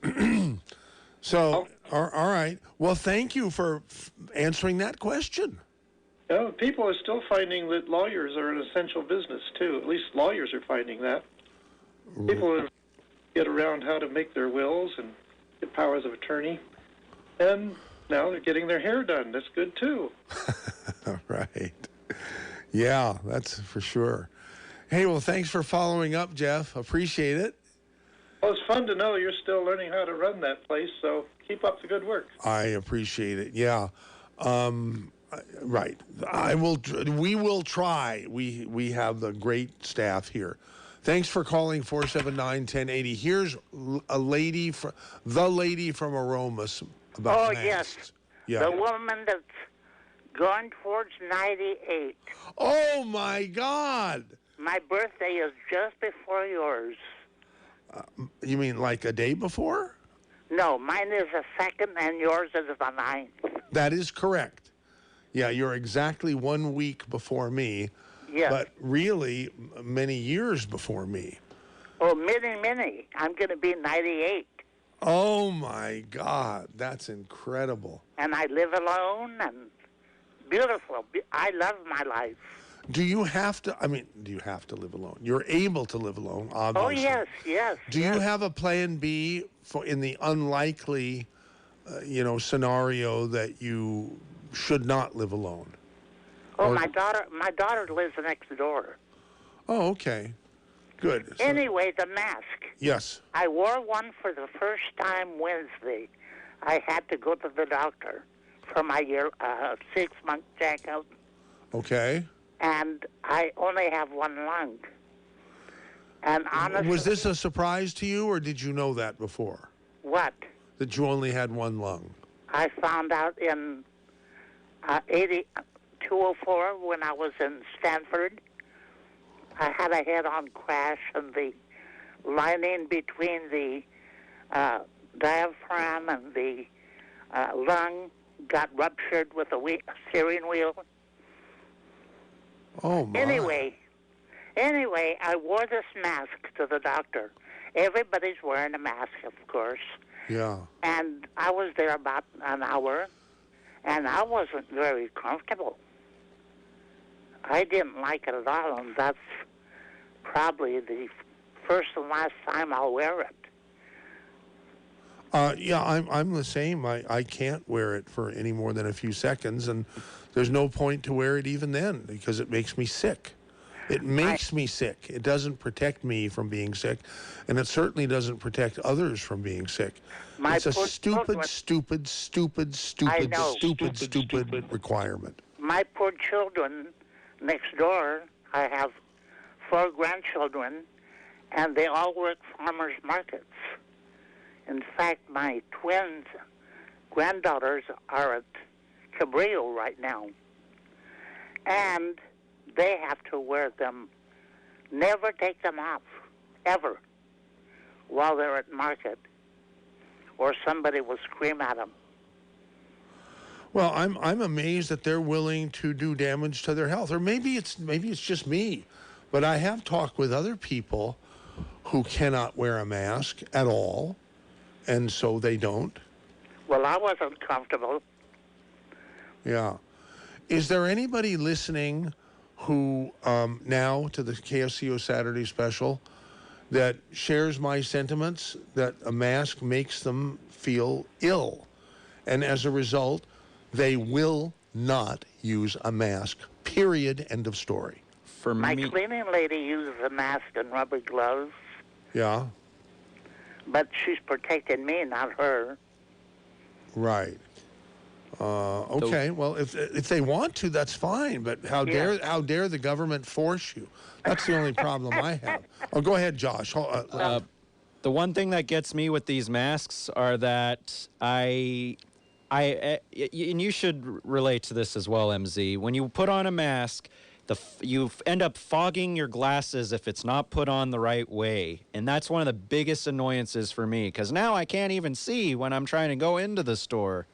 So, all right. Well, thank you for answering that question. Yeah, people are still finding that lawyers are an essential business, too. At least lawyers are finding that. People get around how to make their wills and get powers of attorney. And now they're getting their hair done. That's good, too. Right. Yeah, that's for sure. Hey, well, thanks for following up, Jeff. Appreciate it. Well, it's fun to know you're still learning how to run that place, so keep up the good work. I appreciate it. Yeah. Right. We will try. We have the great staff here. Thanks for calling 479-1080. Here's the lady from Aromas about masks. Yes. Yeah. The woman that's gone towards 98. Oh, my God. My birthday is just before yours. You mean like a day before? No, mine is the 2nd and yours is the 9th. That is correct. Yeah, you're exactly 1 week before me. Yes. But really, many years before me. Oh, many. I'm going to be 98. Oh, my God. That's incredible. And I live alone and beautiful. I love my life. Do you have to live alone? You're able to live alone, obviously. Oh, yes. Do you have a plan B for in the unlikely, scenario that you should not live alone? Oh, my daughter lives next door. Oh, okay. Good. So, anyway, the mask. Yes. I wore one for the first time Wednesday. I had to go to the doctor for my 6-month checkup. Okay. And I only have one lung. And honestly... Was this a surprise to you, or did you know that before? What? That you only had one lung? I found out in 204 when I was in Stanford. I had a head-on crash, and the lining between the diaphragm and the lung got ruptured with the steering wheel. Oh, my. Anyway, I wore this mask to the doctor. Everybody's wearing a mask, of course. Yeah. And I was there about an hour, and I wasn't very comfortable. I didn't like it at all, and that's probably the first and last time I'll wear it. Yeah, I'm the same. I can't wear it for any more than a few seconds, and there's no point to wear it even then because it makes me sick. It makes me sick. It doesn't protect me from being sick, and it certainly doesn't protect others from being sick. It's a stupid requirement. My poor children next door, I have 4 grandchildren, and they all work farmers markets. In fact, my twins granddaughters are at Cabrillo right now. And they have to wear them, never take them off, ever, while they're at market, or somebody will scream at them. Well, I'm amazed that they're willing to do damage to their health, or maybe it's just me, but I have talked with other people who cannot wear a mask at all, and so they don't. Well, I wasn't comfortable. Yeah. Is there anybody listening who now to the KSCO Saturday special that shares my sentiments that a mask makes them feel ill, and as a result, they will not use a mask, period, end of story? For My me, cleaning lady uses a mask and rubber gloves, Yeah, but she's protecting me, not her. right. Okay, well, if they want to, that's fine. But how dare the government force you? That's the only problem I have. Oh, go ahead, Josh. the one thing that gets me with these masks are that and you should relate to this as well, MZ. When you put on a mask, you end up fogging your glasses if it's not put on the right way. And that's one of the biggest annoyances for me, because now I can't even see when I'm trying to go into the store.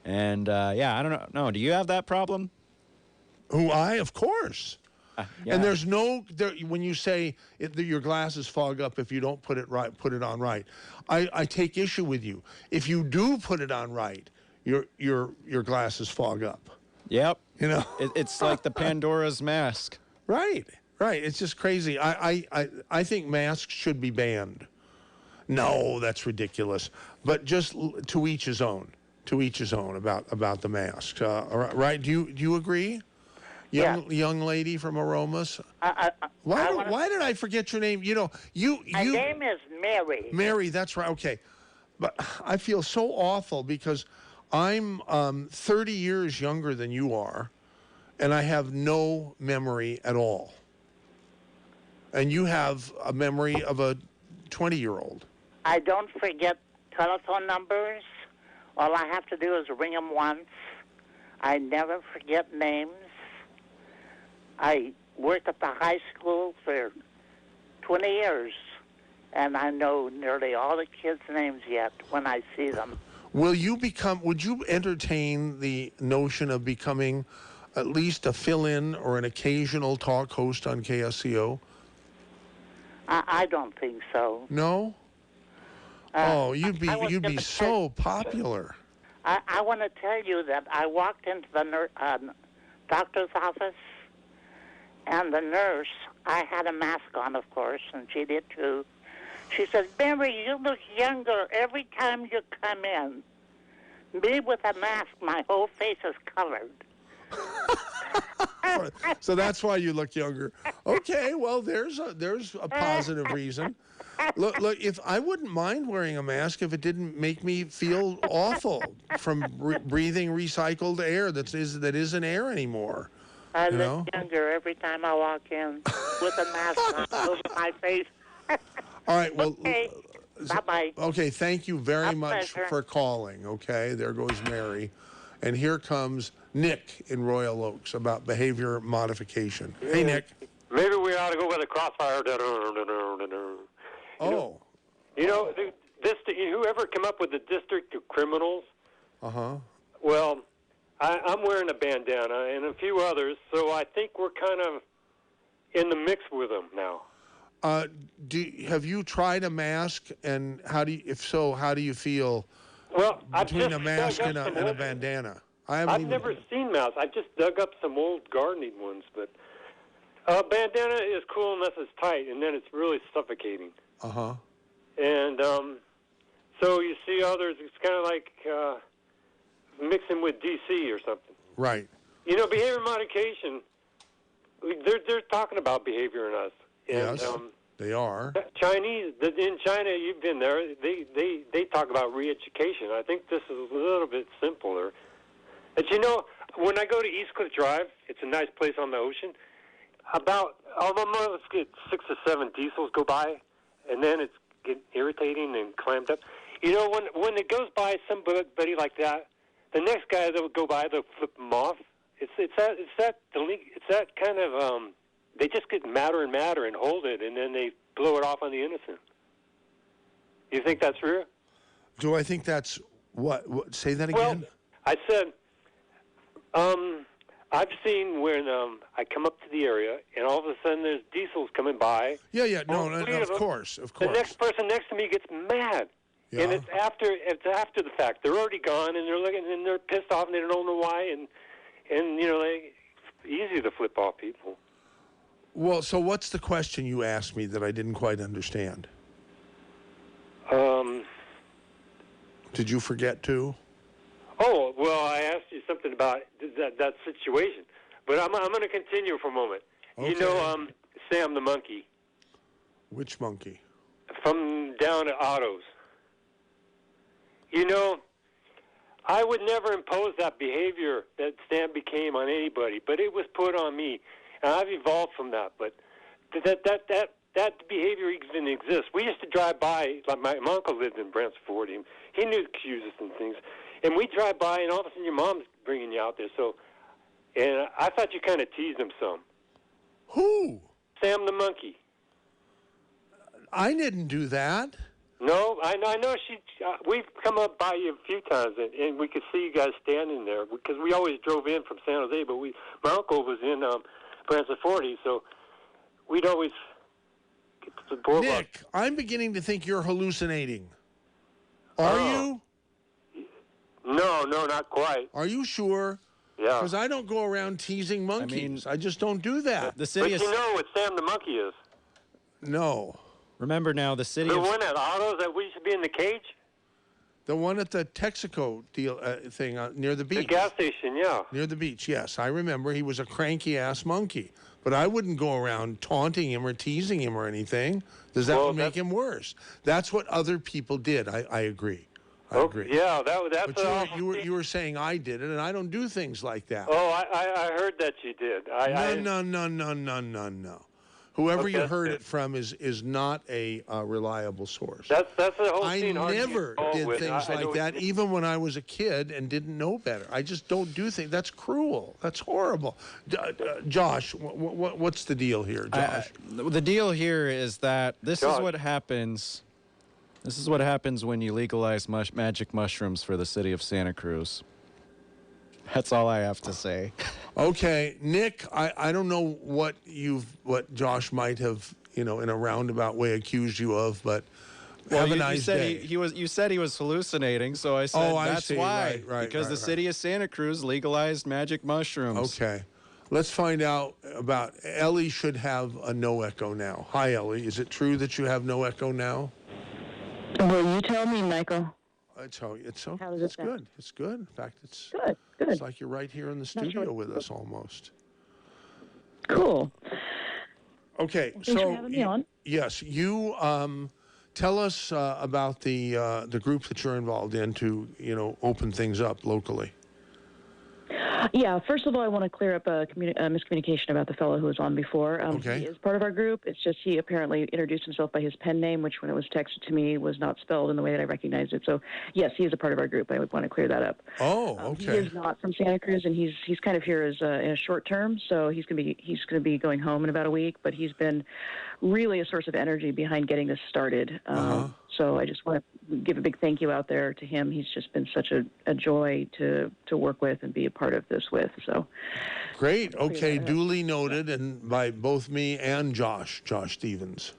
And, I don't know. Do you have that problem? Of course. Yeah. And there's when you say your glasses fog up if you don't put it on right, I take issue with you. If you do put it on right, your glasses fog up. Yep. You know, it's like the Pandora's mask. Right. It's just crazy. I think masks should be banned. No, that's ridiculous. But just to each his own. To each his own about the masks. Right? Do you agree? Young lady from Aromas. Why did I forget your name? You know, My name is Mary. Mary, that's right. Okay, but I feel so awful because I'm 30 years younger than you are, and I have no memory at all. And you have a memory of a 20-year-old. I don't forget telephone numbers. All I have to do is ring them once. I never forget names. I worked at the high school for 20 years, and I know nearly all the kids' names yet when I see them. Would you entertain the notion of becoming at least a fill-in or an occasional talk host on KSCO? I don't think so. No? You'd be so popular. I want to tell you that I walked into the doctor's office, and the nurse, I had a mask on, of course, and she did too. She said, "Mary, you look younger every time you come in. Me with a mask, my whole face is covered." So that's why you look younger. Okay, well, there's a positive reason. Look, if I wouldn't mind wearing a mask if it didn't make me feel awful from breathing recycled air that isn't air anymore. I look younger every time I walk in with a mask on over my face. All right, well, okay. Bye-bye. Okay, thank you very much for calling. Okay, there goes Mary. And here comes Nick in Royal Oaks about behavior modification. Hey, Nick. Maybe we ought to go with a crossfire. Oh. Whoever came up with the district of criminals. Uh-huh. Well, I'm wearing a bandana and a few others, so I think we're kind of in the mix with them now. Have you tried a mask, and how do you feel between a mask and a bandana? I've never seen masks. I've just dug up some old gardening ones, but a bandana is cool unless it's tight, and then it's really suffocating. Uh-huh. And so you see others, it's kind of like mixing with DC or something. Right. You know, behavior modification, they're talking about behavior in us. And, yes, they are. In China, you've been there, they talk about re-education. I think this is a little bit simpler. But you know, when I go to East Cliff Drive, it's a nice place on the ocean, let's get 6 or 7 diesels go by, and then it's getting irritating and clammed up. You know, when it goes by somebody like that, the next guy that will go by, they'll flip them off. It's that kind of they just get madder and madder and hold it, and then they blow it off on the innocent. You think that's true? Do I think that's what? Say that again. Well, I said, I've seen when I come up to the area, and all of a sudden there's diesels coming by. Yeah, no, of course. The next person next to me gets mad, and it's after the fact. They're already gone, and they're looking, and they're pissed off, and they don't know why, and and easy to flip off people. Well, so what's the question you asked me that I didn't quite understand? Did you forget to? Oh, well, I asked you something about that situation, but I'm going to continue for a moment. Okay. You know, Sam the monkey. Which monkey? From down at Otto's. You know, I would never impose that behavior that Sam became on anybody, but it was put on me, and I've evolved from that. But that behavior even exists. We used to drive by. Like my uncle lived in Brantford. He knew excuses and things, and we drive by, and all of a sudden your mom's bringing you out there. So, and I thought you kind of teased him some. Who? Sam the monkey. I didn't do that. No, I know she. We've come up by you a few times, and we could see you guys standing there because we always drove in from San Jose. But my uncle was in Brantford, so we'd always get to the boardwalk. Nick, I'm beginning to think you're hallucinating. Are you? No, not quite. Are you sure? Yeah. Because I don't go around teasing monkeys. I just don't do that. The city But you know what Sam the monkey is? No. Remember now, the city The of... one at Otto's that we should be in the cage? The one at the Texaco deal thing near the beach. The gas station, yeah. Near the beach, yes. I remember he was a cranky-ass monkey. But I wouldn't go around taunting him or teasing him or anything. Does that would make him worse? That's what other people did. I agree. I agree. Yeah, that's But you were saying I did it, and I don't do things like that. Oh, I heard that you did. No. Whoever you heard it from is not a reliable source. That's the whole I scene. never did things like that, even when I was a kid and didn't know better. I just don't do things. That's cruel. That's horrible. Josh, what's the deal here, Josh? The deal here is that this is what happens. This is what happens when you legalize magic mushrooms for the city of Santa Cruz. That's all I have to say. Okay, Nick, I don't know what Josh might have, in a roundabout way accused you of, but have a nice day. You said he was hallucinating, so I said that's why. Right, because the city of Santa Cruz legalized magic mushrooms. Okay. Let's find out about Ellie should have a no echo now. Hi, Ellie. Is it true that you have no echo now? Well, you tell me, Michael. It's okay. How does It's it sound? good. It's good. In fact, it's good. It's like you're right here in the studio with us almost. Cool. Okay, Thanks for having me on. Yes, you tell us about the group that you're involved in to open things up locally. Yeah, first of all, I want to clear up a miscommunication about the fellow who was on before. Okay. He is part of our group. It's just he apparently introduced himself by his pen name, which when it was texted to me was not spelled in the way that I recognized it. So, yes, he is a part of our group. I would want to clear that up. Oh, okay. He is not from Santa Cruz, and he's kind of here as in a short term. So he's going to be going home in about a week. But he's been really a source of energy behind getting this started. So I just want to give a big thank you out there to him. He's just been such a joy to work with and be a part of this with. So great. Okay, duly noted, and by both me and Josh Stevens.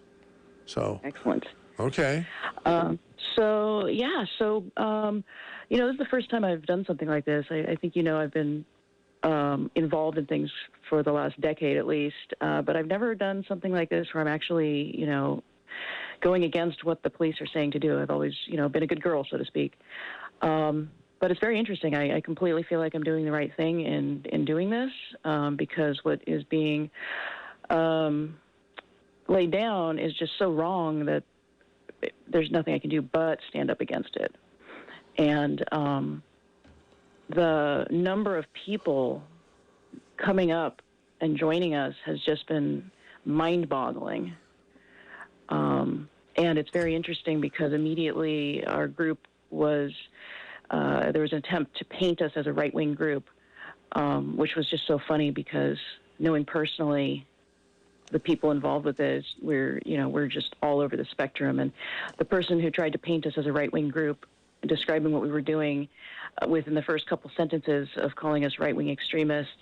So excellent. Okay. So this is the first time I've done something like this. I think I've been involved in things for the last decade at least, but I've never done something like this where I'm actually going against what the police are saying to do. I've always been a good girl, so to speak. But it's very interesting. I completely feel like I'm doing the right thing in doing this because what is being laid down is just so wrong that there's nothing I can do but stand up against it. And the number of people coming up and joining us has just been mind-boggling. And it's very interesting because immediately our group was, there was an attempt to paint us as a right-wing group, which was just so funny because knowing personally the people involved with this, we're just all over the spectrum. And the person who tried to paint us as a right-wing group, describing what we were doing within the first couple sentences of calling us right-wing extremists,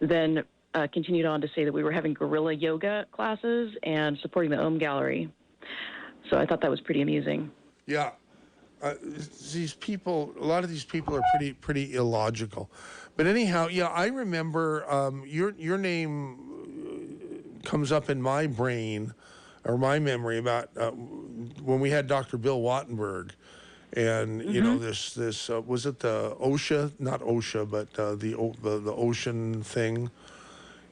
then continued on to say that we were having guerrilla yoga classes and supporting the Ohm Gallery. So I thought that was pretty amusing. Yeah. these people, a lot of these people are pretty illogical. But anyhow, yeah, I remember your name comes up in my brain or my memory about when we had Dr. Bill Wattenberg, and you know this was it the OSHA, not OSHA, but the ocean thing,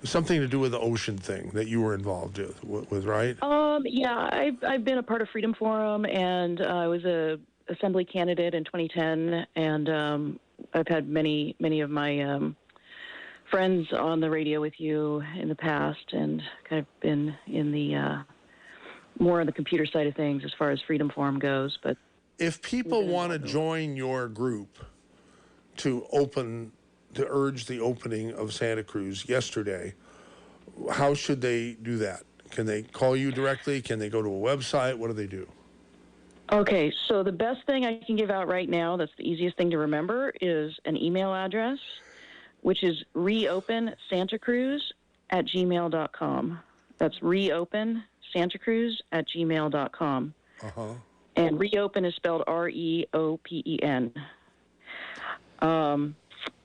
something to do with the ocean thing that you were involved with, right? Yeah, I've been a part of Freedom Forum, and I was a assembly candidate in 2010, and I've had many of my friends on the radio with you in the past, and kind of been in the more on the computer side of things as far as Freedom Forum goes. But if people want to join your group to urge the opening of Santa Cruz yesterday, how should they do that? Can they call you directly? Can they go to a website? What do they do? Okay, so the best thing I can give out right now, that's the easiest thing to remember, is an email address, which is reopensantacruz@gmail.com. That's reopensantacruz@gmail.com. And reopen is spelled REOPEN.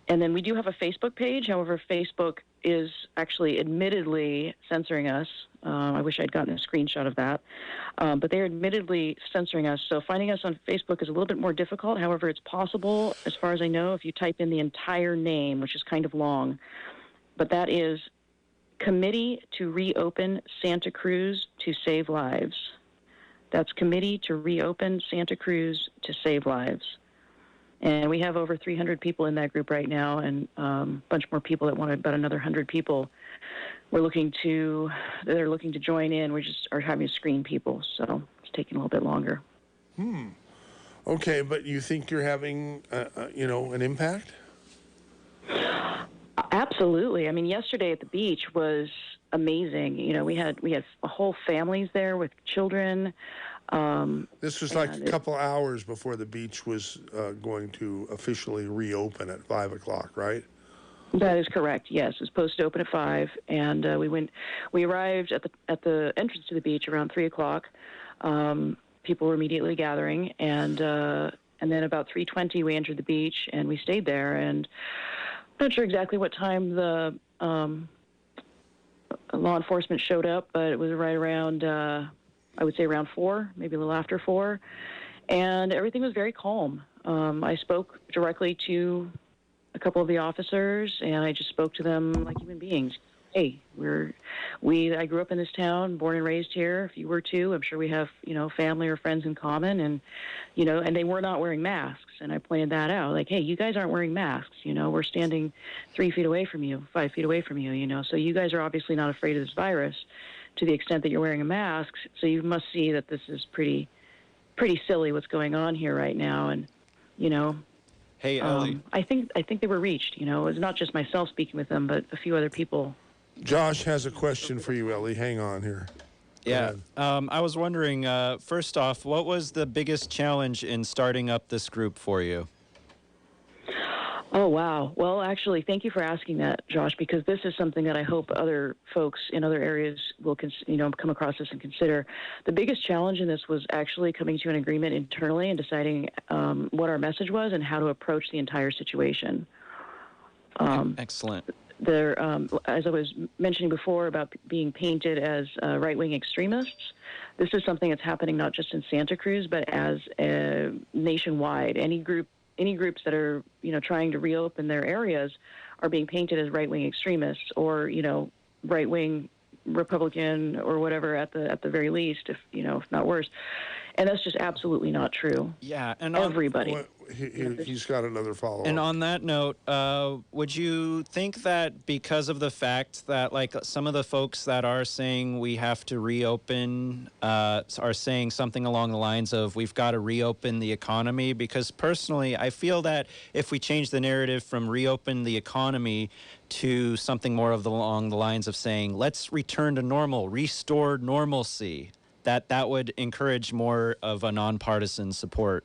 And then we do have a Facebook page. However, Facebook is actually admittedly censoring us. I wish I'd gotten a screenshot of that. But they're admittedly censoring us. So finding us on Facebook is a little bit more difficult. However, it's possible, as far as I know, if you type in the entire name, which is kind of long. But that is Committee to Reopen Santa Cruz to Save Lives. That's Committee to Reopen Santa Cruz to Save Lives. And we have over 300 people in that group right now, and a bunch more people that want about another 100 people. They're looking to join in. We just are having to screen people, so it's taking a little bit longer. Okay, but you think you're having, an impact? Absolutely. I mean, yesterday at the beach was amazing. You know, we had whole families there with children. This was like a couple hours before the beach was going to officially reopen at 5 o'clock, right? That is correct. Yes, it was supposed to open at 5, and we arrived at the entrance to the beach around 3 o'clock. People were immediately gathering, and then about 3:20 we entered the beach, and we stayed there. And I'm not sure exactly what time the law enforcement showed up, but it was right around, I would say around 4, maybe a little after 4, and everything was very calm. I spoke directly to a couple of the officers, and I just spoke to them like human beings. Hey, I grew up in this town, born and raised here. If you were too, I'm sure we have, family or friends in common, and, and they were not wearing masks. And I pointed that out, like, hey, you guys aren't wearing masks. We're standing 3 feet away from you, 5 feet away from you, so you guys are obviously not afraid of this virus to the extent that you're wearing a mask. So you must see that this is pretty silly what's going on here right now. And, Hey, Ellie. I think they were reached. It was not just myself speaking with them, but a few other people. Josh has a question for you, Ellie. Hang on here. Yeah. I was wondering, first off, what was the biggest challenge in starting up this group for you? Oh, wow. Well, actually, thank you for asking that, Josh, because this is something that I hope other folks in other areas will, come across this and consider. The biggest challenge in this was actually coming to an agreement internally and deciding what our message was and how to approach the entire situation. Excellent. There, as I was mentioning before about being painted as right-wing extremists, this is something that's happening not just in Santa Cruz, but as nationwide. Any groups that are, trying to reopen their areas are being painted as right-wing extremists or, right-wing Republican or whatever at the very least, if not worse. And that's just absolutely not true. Yeah, and everybody. He's got another follow-up. And on that note, would you think that because of the fact that, like, some of the folks that are saying we have to reopen are saying something along the lines of we've got to reopen the economy? Because personally, I feel that if we change the narrative from reopen the economy to something more along the lines of saying let's return to normal, restore normalcy, that would encourage more of a nonpartisan support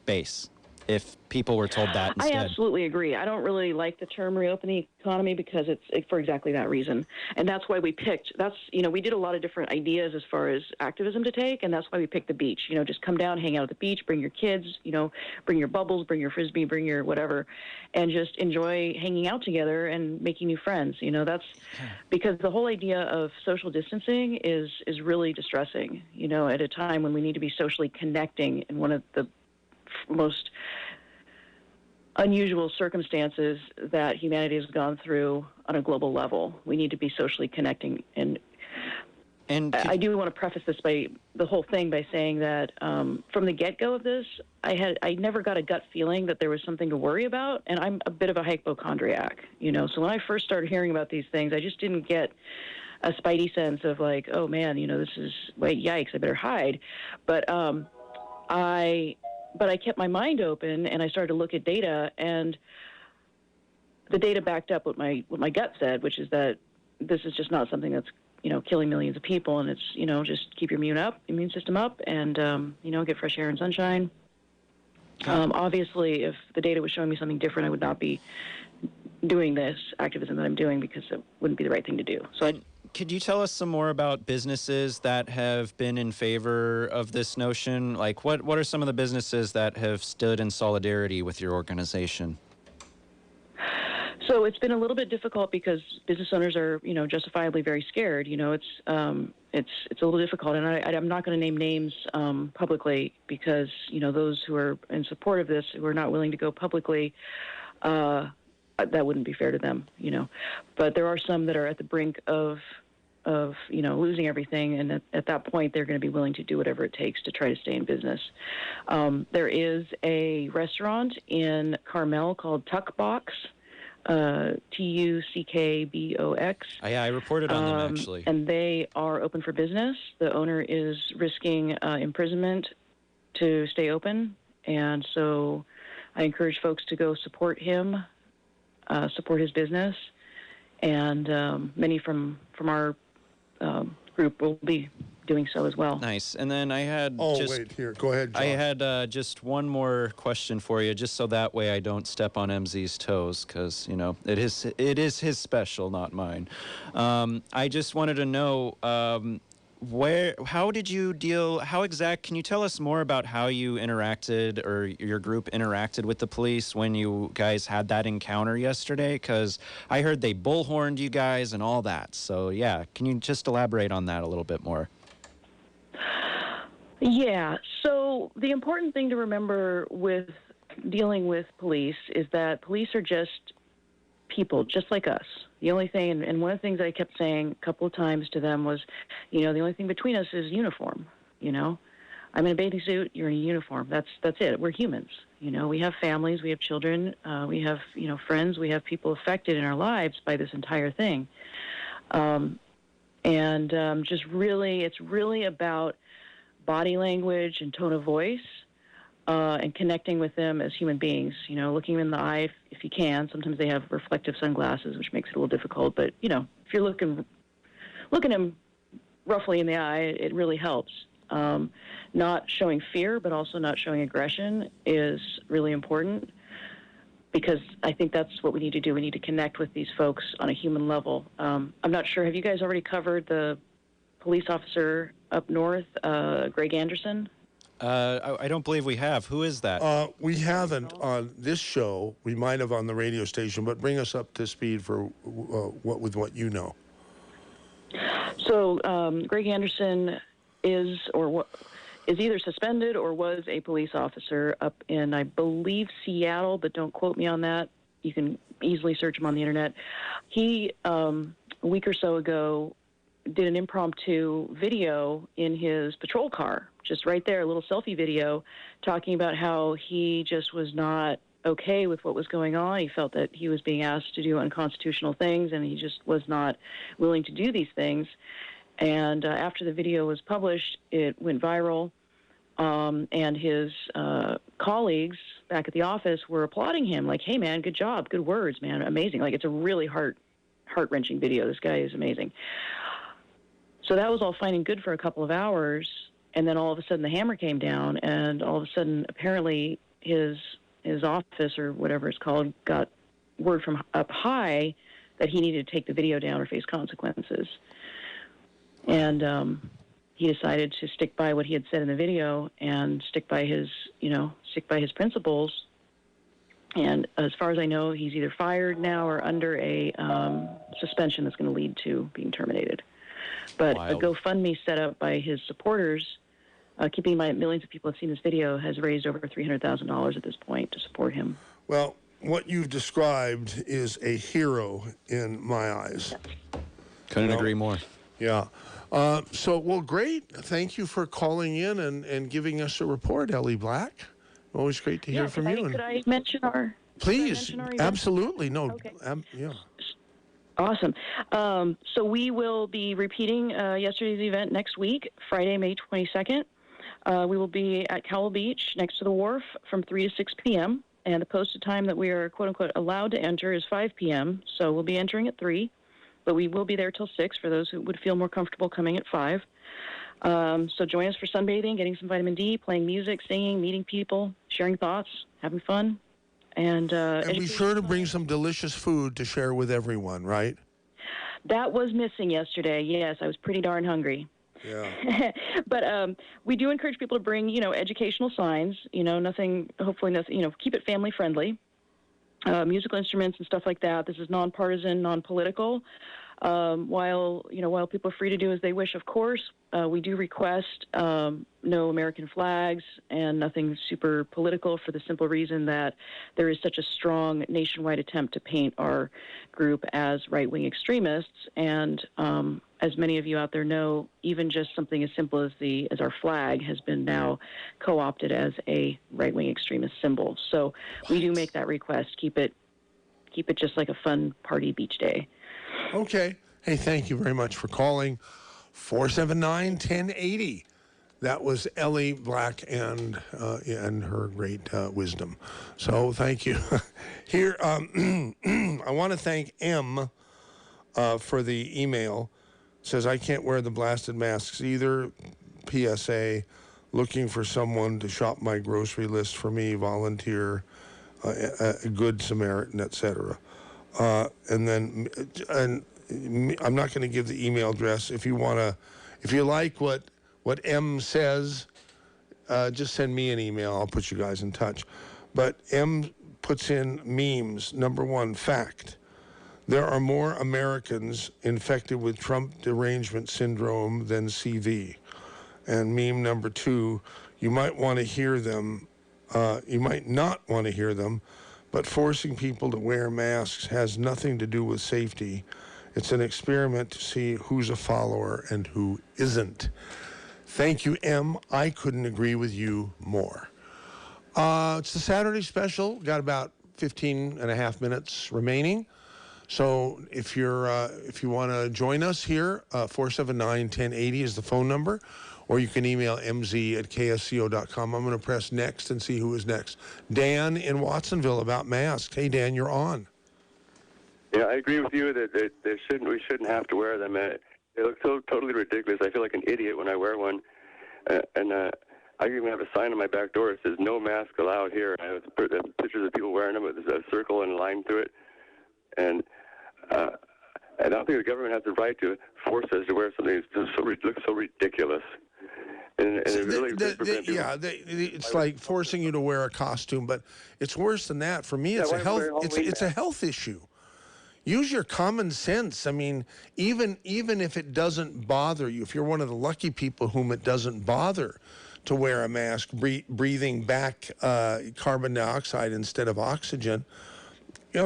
base. if people were told that instead. I absolutely agree. I don't really like the term reopen the economy because it's for exactly that reason. And that's why we picked, we did a lot of different ideas as far as activism to take, and that's why we picked the beach. Just come down, hang out at the beach, bring your kids, bring your bubbles, bring your Frisbee, bring your whatever, and just enjoy hanging out together and making new friends. That's because the whole idea of social distancing is really distressing, at a time when we need to be socially connecting in one of the most unusual circumstances that humanity has gone through on a global level. We need to be socially connecting. And I do want to preface this by the whole thing by saying that from the get-go of this, I never got a gut feeling that there was something to worry about, and I'm a bit of a hypochondriac, So when I first started hearing about these things, I just didn't get a spidey sense of like, oh man, this is, wait, yikes, I better hide. But I kept my mind open, and I started to look at data, and the data backed up what my gut said, which is that this is just not something that's killing millions of people, and it's just keep your immune system up, and get fresh air and sunshine. Obviously, if the data was showing me something different, I would not be doing this activism that I'm doing because it wouldn't be the right thing to do. So could you tell us some more about businesses that have been in favor of this notion? Like, what are some of the businesses that have stood in solidarity with your organization? So it's been a little bit difficult because business owners are, justifiably very scared. It's a little difficult, and I'm not going to name names publicly because those who are in support of this who are not willing to go publicly. That wouldn't be fair to them, But there are some that are at the brink of losing everything, and at that point they're going to be willing to do whatever it takes to try to stay in business. There is a restaurant in Carmel called Tuck Box, Tuckbox. Yeah, I reported on them actually. And they are open for business. The owner is risking imprisonment to stay open, and so I encourage folks to go support him, support his business, and many from our group will be doing so as well. Nice. And then I had go ahead, John. I had just one more question for you, just so that way I don't step on MZ's toes, because it is his special, not mine. I just wanted to know can you tell us more about how you interacted, or your group interacted with the police when you guys had that encounter yesterday? Because I heard they bullhorned you guys and all that. So yeah, can you just elaborate on that a little bit more? Yeah, so the important thing to remember with dealing with police is that police are just people, just like us. The only thing, and one of the things I kept saying a couple of times to them was, the only thing between us is uniform. I'm in a bathing suit, you're in a uniform. That's it. We're humans. We have families, we have children, we have, friends, we have people affected in our lives by this entire thing. It's really about body language and tone of voice, and connecting with them as human beings, looking them in the eye if you can. Sometimes they have reflective sunglasses, which makes it a little difficult, but, if you're looking them roughly in the eye, it really helps. Not showing fear, but also not showing aggression is really important, because I think that's what we need to do. We need to connect with these folks on a human level. I'm not sure, have you guys already covered the police officer up north, Greg Anderson? I don't believe we have. Who is that? We haven't on this show. We might have on the radio station, but bring us up to speed for what you know. So Greg Anderson is either suspended or was a police officer up in, I believe, Seattle, but don't quote me on that. You can easily search him on the internet. He, a week or so ago, did an impromptu video in his patrol car, just right there, a little selfie video, talking about how he just was not okay with what was going on. He felt that he was being asked to do unconstitutional things, and he just was not willing to do these things. And after the video was published, it went viral, and his colleagues back at the office were applauding him, like, hey, man, good job, good words, man, amazing. Like, it's a really heart-wrenching video. This guy is amazing. So that was all fine and good for a couple of hours, and then all of a sudden the hammer came down, and all of a sudden apparently his his office or whatever it's called got word from up high that he needed to take the video down or face consequences. And he decided to stick by what he had said in the video and stick by his principles. And as far as I know, he's either fired now or under a suspension that's going to lead to being terminated. But a GoFundMe set up by his supporters, keeping in mind millions of people have seen this video, has raised over $300,000 at this point to support him. Well, what you've described is a hero in my eyes. Couldn't agree more. Yeah. Well, great. Thank you for calling in and giving us a report, Ellie Black. Always great to hear from you. Could I mention our... Please, absolutely. No, okay. Yeah. Awesome. So we will be repeating yesterday's event next week, Friday, May 22nd. We will be at Cowell Beach next to the wharf from 3 to 6 p.m. And the posted time that we are, quote-unquote, allowed to enter is 5 p.m. So we'll be entering at 3, but we will be there till 6 for those who would feel more comfortable coming at 5. So join us for sunbathing, getting some vitamin D, playing music, singing, meeting people, sharing thoughts, having fun. And be sure to bring some delicious food to share with everyone, right? That was missing yesterday. Yes, I was pretty darn hungry. Yeah. But we do encourage people to bring, educational signs, hopefully nothing, keep it family friendly. Musical instruments and stuff like that. This is nonpartisan, non-political. While people are free to do as they wish, of course, we do request no American flags and nothing super political for the simple reason that there is such a strong nationwide attempt to paint our group as right-wing extremists. And as many of you out there know, even just something as simple as our flag has been now co-opted as a right-wing extremist symbol. So we do make that request. Keep it just like a fun party beach day. Okay. Hey, thank you very much for calling. 479-1080. That was Ellie Black and her great wisdom. So thank you. Here, I want to thank M for the email. It says, I can't wear the blasted masks either. PSA, looking for someone to shop my grocery list for me, volunteer, a good Samaritan, etc. And I'm not going to give the email address. If you like what M says, just send me an email. I'll put you guys in touch. But M puts in memes. Number one, fact. There are more Americans infected with Trump derangement syndrome than CV. And meme number two, you might want to hear them. You might not want to hear them, but forcing people to wear masks has nothing to do with safety. It's an experiment to see who's a follower and who isn't. Thank you, M. I couldn't agree with you more. It's the Saturday special. Got about 15 and a half minutes remaining. So if you want to join us here, 479-1080 is the phone number, or you can email mz@ksco.com. I'm going to press next and see who is next. Dan in Watsonville about masks. Hey, Dan, you're on. Yeah, I agree with you that we shouldn't have to wear them. They look so totally ridiculous. I feel like an idiot when I wear one. I even have a sign on my back door that says "No mask allowed here." I have pictures of people wearing them with a circle and a line through it. And I don't think the government has the right to force us to wear something that looks so ridiculous. And it really it's like forcing you to wear a costume, but it's worse than that. For me, it's a health issue. Use your common sense. I mean, even if it doesn't bother you, if you're one of the lucky people whom it doesn't bother to wear a mask, breathing back carbon dioxide instead of oxygen,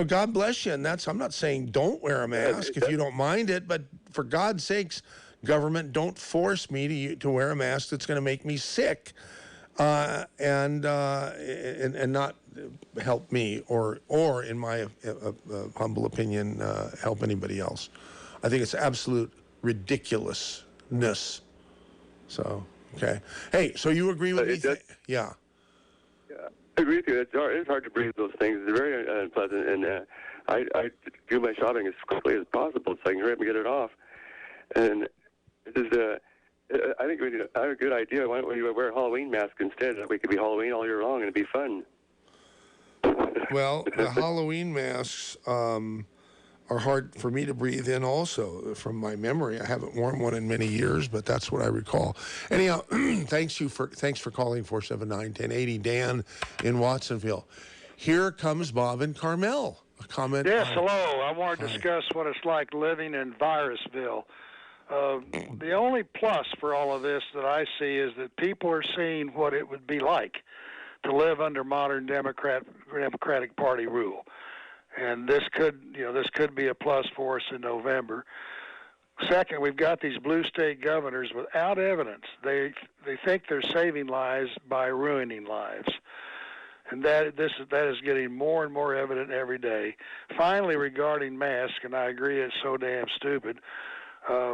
God bless you. And I'm not saying don't wear a mask if you don't mind it, but for God's sakes, government, don't force me to wear a mask that's going to make me sick and not help me or in my humble opinion, help anybody else. I think it's absolute ridiculousness. So, okay. Hey, so you agree with me? Yeah. I agree with you. It's hard to breathe those things. It's very unpleasant, and I do my shopping as quickly as possible so I can hurry up and get it off. And this is, I think I have a good idea. Why don't we wear a Halloween mask instead? We could be Halloween all year long, and it'd be fun. Well, the Halloween masks are hard for me to breathe in also, from my memory. I haven't worn one in many years, but that's what I recall. Anyhow, thanks for calling 479-1080. Dan in Watsonville. Here comes Bob in Carmel. A comment. Yes, on- hello. I want to discuss what it's like living in Virusville. The only plus for all of this that I see is that people are seeing what it would be like to live under modern Democratic Party rule. And this could be a plus for us in November. Second, we've got these blue state governors without evidence. They think they're saving lives by ruining lives. And that is getting more and more evident every day. Finally, regarding masks, and I agree it's so damn stupid,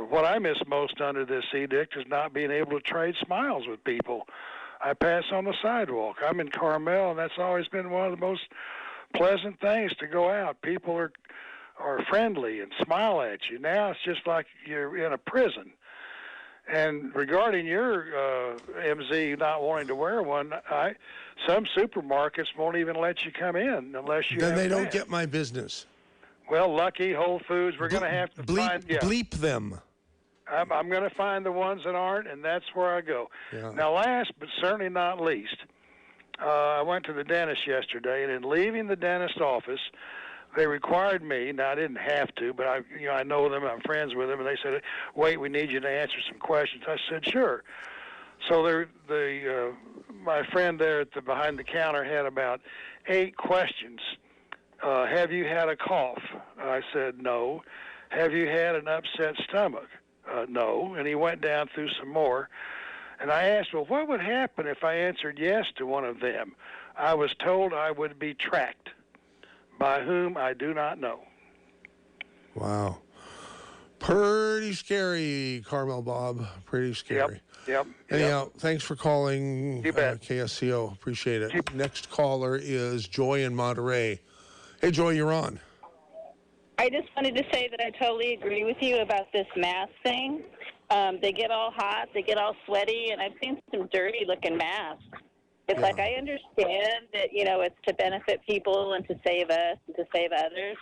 what I miss most under this edict is not being able to trade smiles with people. I pass on the sidewalk. I'm in Carmel, and that's always been one of the most pleasant things to go out. People are friendly and smile at you. Now it's just like you're in a prison. And regarding your MZ not wanting to wear one, some supermarkets won't even let you come in unless you. Then have they a don't mask. get my business. Well, Lucky, Whole Foods, we're going to have to find. Yeah. Bleep them. I'm going to find the ones that aren't, and that's where I go. Yeah. Now, last but certainly not least, I went to the dentist yesterday, and in leaving the dentist office, they required me. Now, I didn't have to, but I know them. I'm friends with them, and they said, "Wait, we need you to answer some questions." I said, "Sure." So my friend there behind the counter had about 8 questions. Have you had a cough? I said, no. Have you had an upset stomach? No. And he went down through some more. And I asked, well, what would happen if I answered yes to one of them? I was told I would be tracked. By whom, I do not know. Wow. Pretty scary, Carmel Bob. Pretty scary. Yep. Anyhow, thanks for calling You bet. KSCO. Appreciate it. Next caller is Joy in Monterey. Hey, Joy, you're on. I just wanted to say that I totally agree with you about this mask thing. They get all hot, they get all sweaty, and I've seen some dirty-looking masks. It's like I understand that, it's to benefit people and to save us and to save others,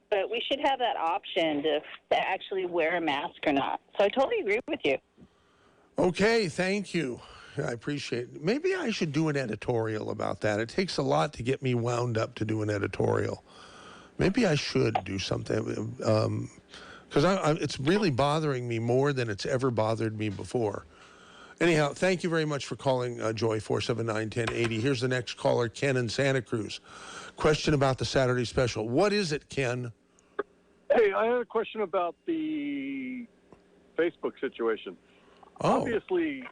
but we should have that option to actually wear a mask or not. So I totally agree with you. Okay, thank you. I appreciate it. Maybe I should do an editorial about that. It takes a lot to get me wound up to do an editorial. Maybe I should do something, because it's really bothering me more than it's ever bothered me before. Anyhow, thank you very much for calling, Joy, 479-1080. Here's the next caller, Ken in Santa Cruz. Question about the Saturday special. What is it, Ken? Hey, I had a question about the Facebook situation. Oh. Obviously,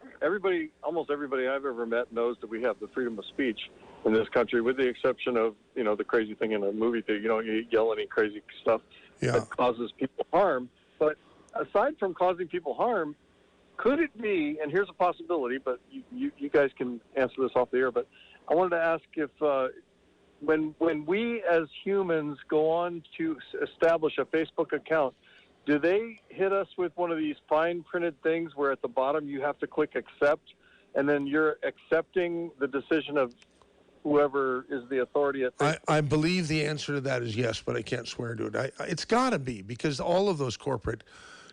almost everybody I've ever met knows that we have the freedom of speech in this country, with the exception of, the crazy thing in a movie theater. You yell any crazy stuff that causes people harm. But aside from causing people harm, could it be, and here's a possibility, but you guys can answer this off the air, but I wanted to ask if when we as humans go on to establish a Facebook account, do they hit us with one of these fine printed things where at the bottom you have to click accept, and then you're accepting the decision of whoever is the authority at Facebook? I believe the answer to that is yes, but I can't swear to it. It's got to be, because all of those corporate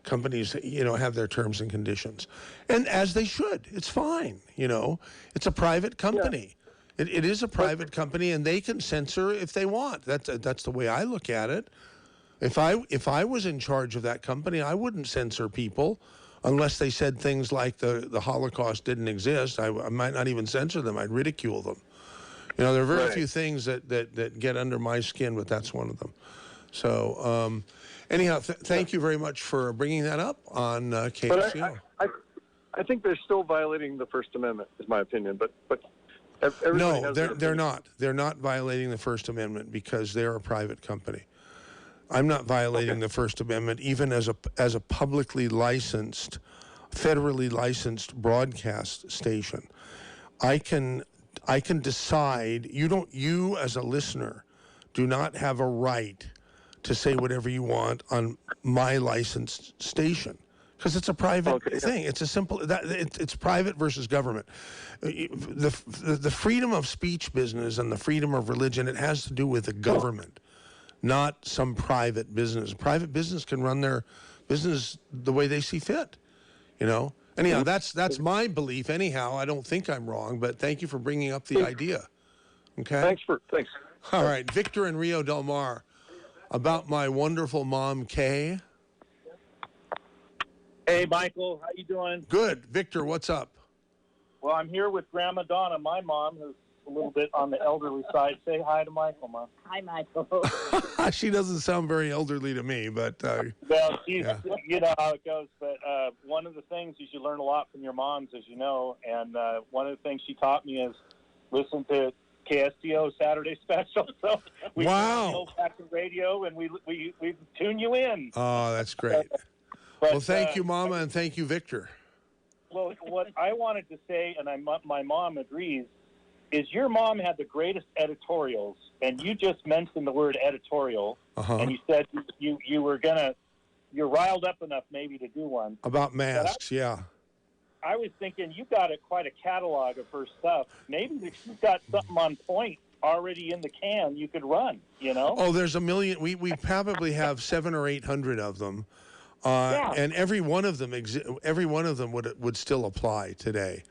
companies, have their terms and conditions. And as they should. It's fine, It's a private company. Yeah. It is a private company, and they can censor if they want. That's the way I look at it. If I was in charge of that company, I wouldn't censor people unless they said things like the Holocaust didn't exist. I might not even censor them. I'd ridicule them. There are very few things that get under my skin, but that's one of them. So, anyhow, thank you very much for bringing that up on KSCO. But I think they're still violating the First Amendment, is my opinion. But no, they're not. They're not violating the First Amendment because they're a private company. I'm not violating the First Amendment, even as a publicly licensed, federally licensed broadcast station. I can decide. You as a listener do not have a right to say whatever you want on my licensed station, Because it's a private thing. It's a simple. It's private versus government. The freedom of speech business and the freedom of religion, it has to do with the government, not some private business. Private business can run their business the way they see fit. Anyhow, that's my belief. Anyhow, I don't think I'm wrong, but thank you for bringing up the idea. Okay. Thanks. All right, Victor in Rio Del Mar, about my wonderful mom, Kay. Hey, Michael, how you doing? Good. Victor, what's up? Well, I'm here with Grandma Donna, my mom, who's a little bit on the elderly side. Say hi to Michael, Mom. Hi, Michael. She doesn't sound very elderly to me, but... well, she's, you know how it goes. But one of the things is you learn a lot from your moms, as you know. And one of the things she taught me is listen to KSCO Saturday Special. So we turn on the old-fashioned radio, and we tune you in. Oh, that's great. Well, thank you, Mama, and thank you, Victor. Well, what I wanted to say, and my mom agrees, is your mom had the greatest editorials, and you just mentioned the word editorial, and you said you're riled up enough maybe to do one. About masks, yeah. I was thinking you got quite a catalog of her stuff. Maybe if you've got something on point already in the can, you could run, Oh, there's a million. We probably have 700 or 800 of them. And every one of them would still apply today.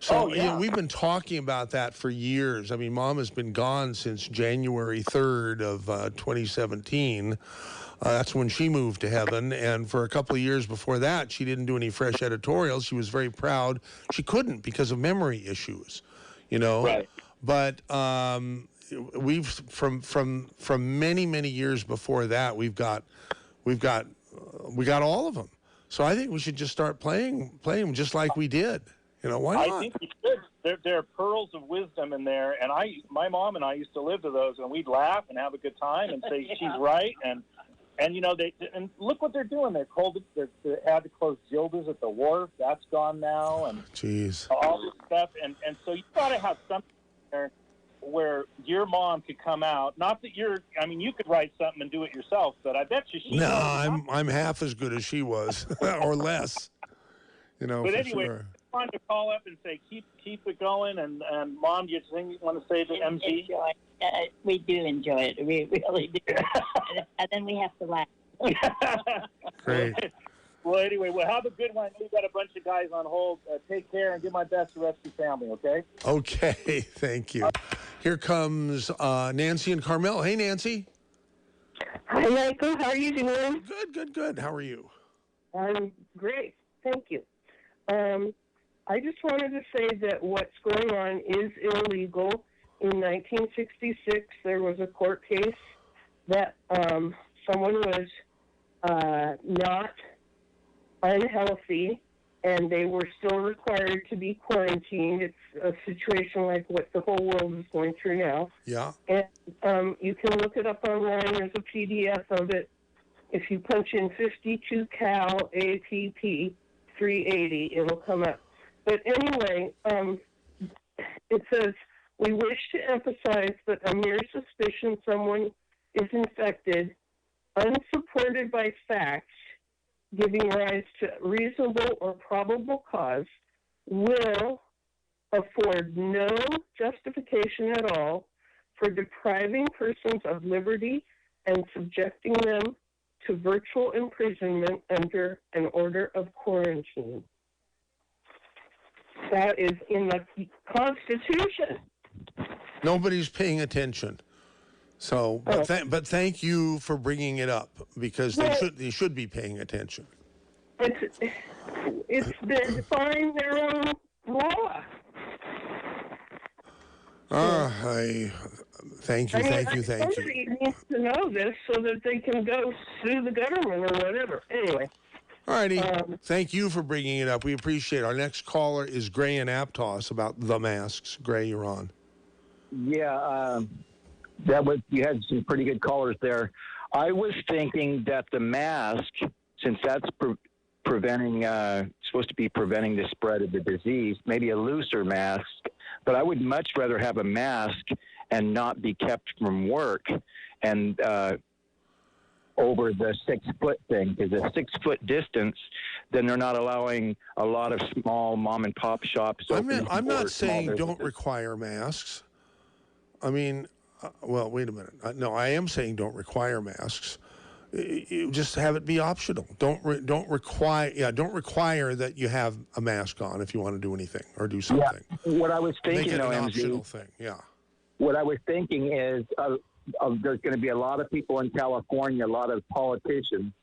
So we've been talking about that for years. I mean, Mom has been gone since January 3rd of 2017. That's when she moved to heaven. And for a couple of years before that, she didn't do any fresh editorials. She was very proud. She couldn't because of memory issues, Right. But we've from many, many years before that, we got all of them. So I think we should just start playing them just like we did. Why not? I think we should. There are pearls of wisdom in there, and my mom and I used to live to those, and we'd laugh and have a good time and say she's right, and and look what they're doing. They had to close Gilda's at the wharf. That's gone now, and all this stuff, and so you got to have something there where your mom could come out. Not that you could write something and do it yourself, but I bet you she. No, I'm half as good as she was, or less. But anyway, sure. I wanted to call up and say keep it going. And Mom, do you think you want to say to MC? We do enjoy it. We really do. And then we have to laugh. Great. Well, anyway, have a good one. We've got a bunch of guys on hold. Take care and give my best to Rescue Family, okay? Okay, thank you. Here comes Nancy and Carmel. Hey, Nancy. Hi, Michael. How are you doing? Good. How are you? I'm great. Thank you. I just wanted to say that what's going on is illegal. In 1966, there was a court case that someone was not unhealthy, and they were still required to be quarantined. It's a situation like what the whole world is going through now. Yeah. And you can look it up online. There's a PDF of it. If you punch in 52 cal APP 380, it'll come up. But anyway, it says, we wish to emphasize that a mere suspicion someone is infected, unsupported by facts, giving rise to reasonable or probable cause, will afford no justification at all for depriving persons of liberty and subjecting them to virtual imprisonment under an order of quarantine. That is in the Constitution. Nobody's paying attention. So, but thank you for bringing it up, because they should be paying attention. It's they're defying their own law. Thank you. Somebody needs to know this so that they can go sue the government or whatever. Anyway. All righty. Thank you for bringing it up. We appreciate it. Our next caller is Gray in Aptos about the masks. Gray, you're on. Yeah, you had some pretty good callers there. I was thinking that the mask, since that's supposed to be preventing the spread of the disease, maybe a looser mask, but I would much rather have a mask and not be kept from work and over the 6 foot thing, because a 6 foot distance, then they're not allowing a lot of small mom and pop shops. I'm not saying don't require masks. I mean, well, wait a minute. No, I am saying don't require masks. You just have it be optional. Don't require that you have a mask on if you want to do anything or do something. Yeah. What I was thinking, make it though, an MZ, optional thing. Yeah. What I was thinking is there's going to be a lot of people in California, a lot of politicians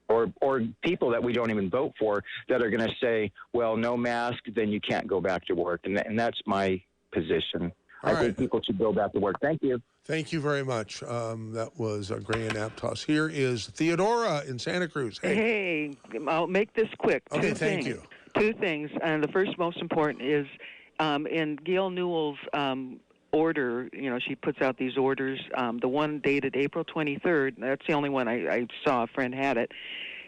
or people that we don't even vote for that are going to say, well, no mask, then you can't go back to work. And that's my position. I think people should go back to work. Thank you. Thank you very much. That was Gray and Aptos. Here is Theodora in Santa Cruz. Hey, I'll make this quick. Okay, thank you. Two things. And the first most important is in Gail Newell's order, she puts out these orders. The one dated April 23rd, that's the only one I saw. A friend had it.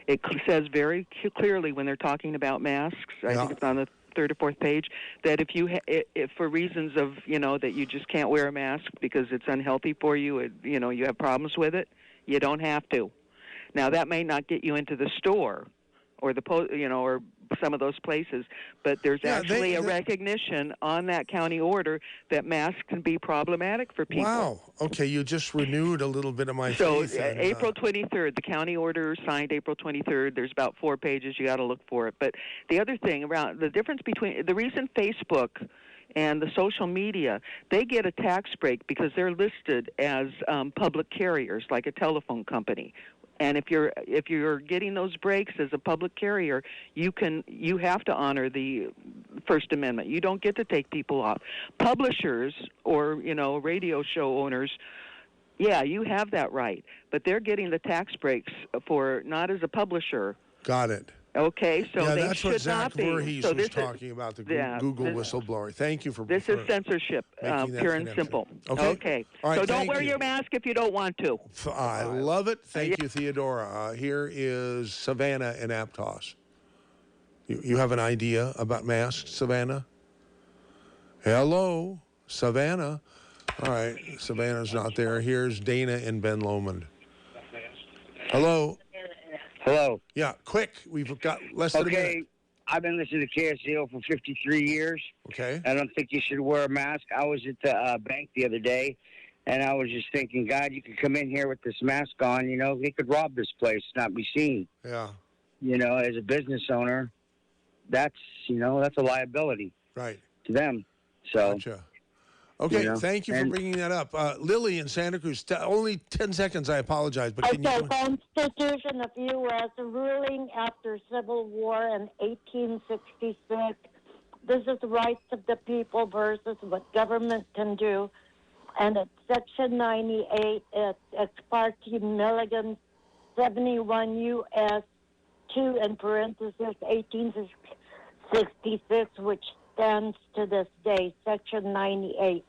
It says very clearly when they're talking about masks, I think it's on the third or fourth page, that if for reasons of, that you just can't wear a mask because it's unhealthy for you, you have problems with it, you don't have to. Now, that may not get you into the store or or some of those places, but there's actually a recognition on that county order that masks can be problematic for people. Wow. Okay, you just renewed a little bit of my faith. So April 23rd, the county order signed April 23rd. There's about 4 pages. You got to look for it. But the other thing around the difference between the reason Facebook and the social media, they get a tax break because they're listed as public carriers, like a telephone company. And if you're getting those breaks as a public carrier, you have to honor the First Amendment. You don't get to take people off. Publishers or radio show owners, yeah, you have that right, but they're getting the tax breaks for not as a publisher. Got it. Okay, so they that's should what Zach not be. Voorhees So was talking about, the Google whistleblower. Thank you for this is censorship, pure and simple. Okay. All right, so don't thank wear you. your mask if you don't want to. I love it. Thank you, Theodora. Here is Savannah in Aptos. You have an idea about masks, Savannah? Hello, Savannah. All right, Savannah's not there. Here's Dana in Ben Lomond. Hello. Hello. Yeah, quick. We've got less than a minute. Okay, I've been listening to KSCO for 53 years. Okay. I don't think you should wear a mask. I was at the bank the other day, and I was just thinking, God, you could come in here with this mask on. They could rob this place, not be seen. Yeah. As a business owner, that's a liability. Right. To them. So. Gotcha. Okay, thank you for bringing that up. Lily in Santa Cruz, only 10 seconds, I apologize, but can you... Constitution of U.S. ruling after Civil War in 1866. This is the rights of the people versus what government can do. And it's Section 98, it's Ex parte Milligan 71 U.S. 2 in parenthesis 1866, which stands to this day, Section 98.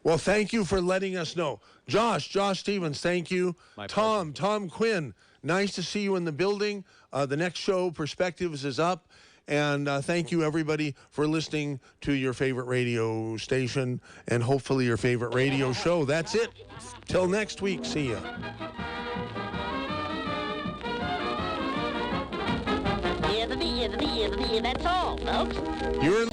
Well, thank you for letting us know. Josh Stevens, thank you. Tom Quinn, nice to see you in the building. The next show, Perspectives, is up. And thank you, everybody, for listening to your favorite radio station and hopefully your favorite radio show. That's it. Till next week. See ya. Yeah, that's all, folks. You're in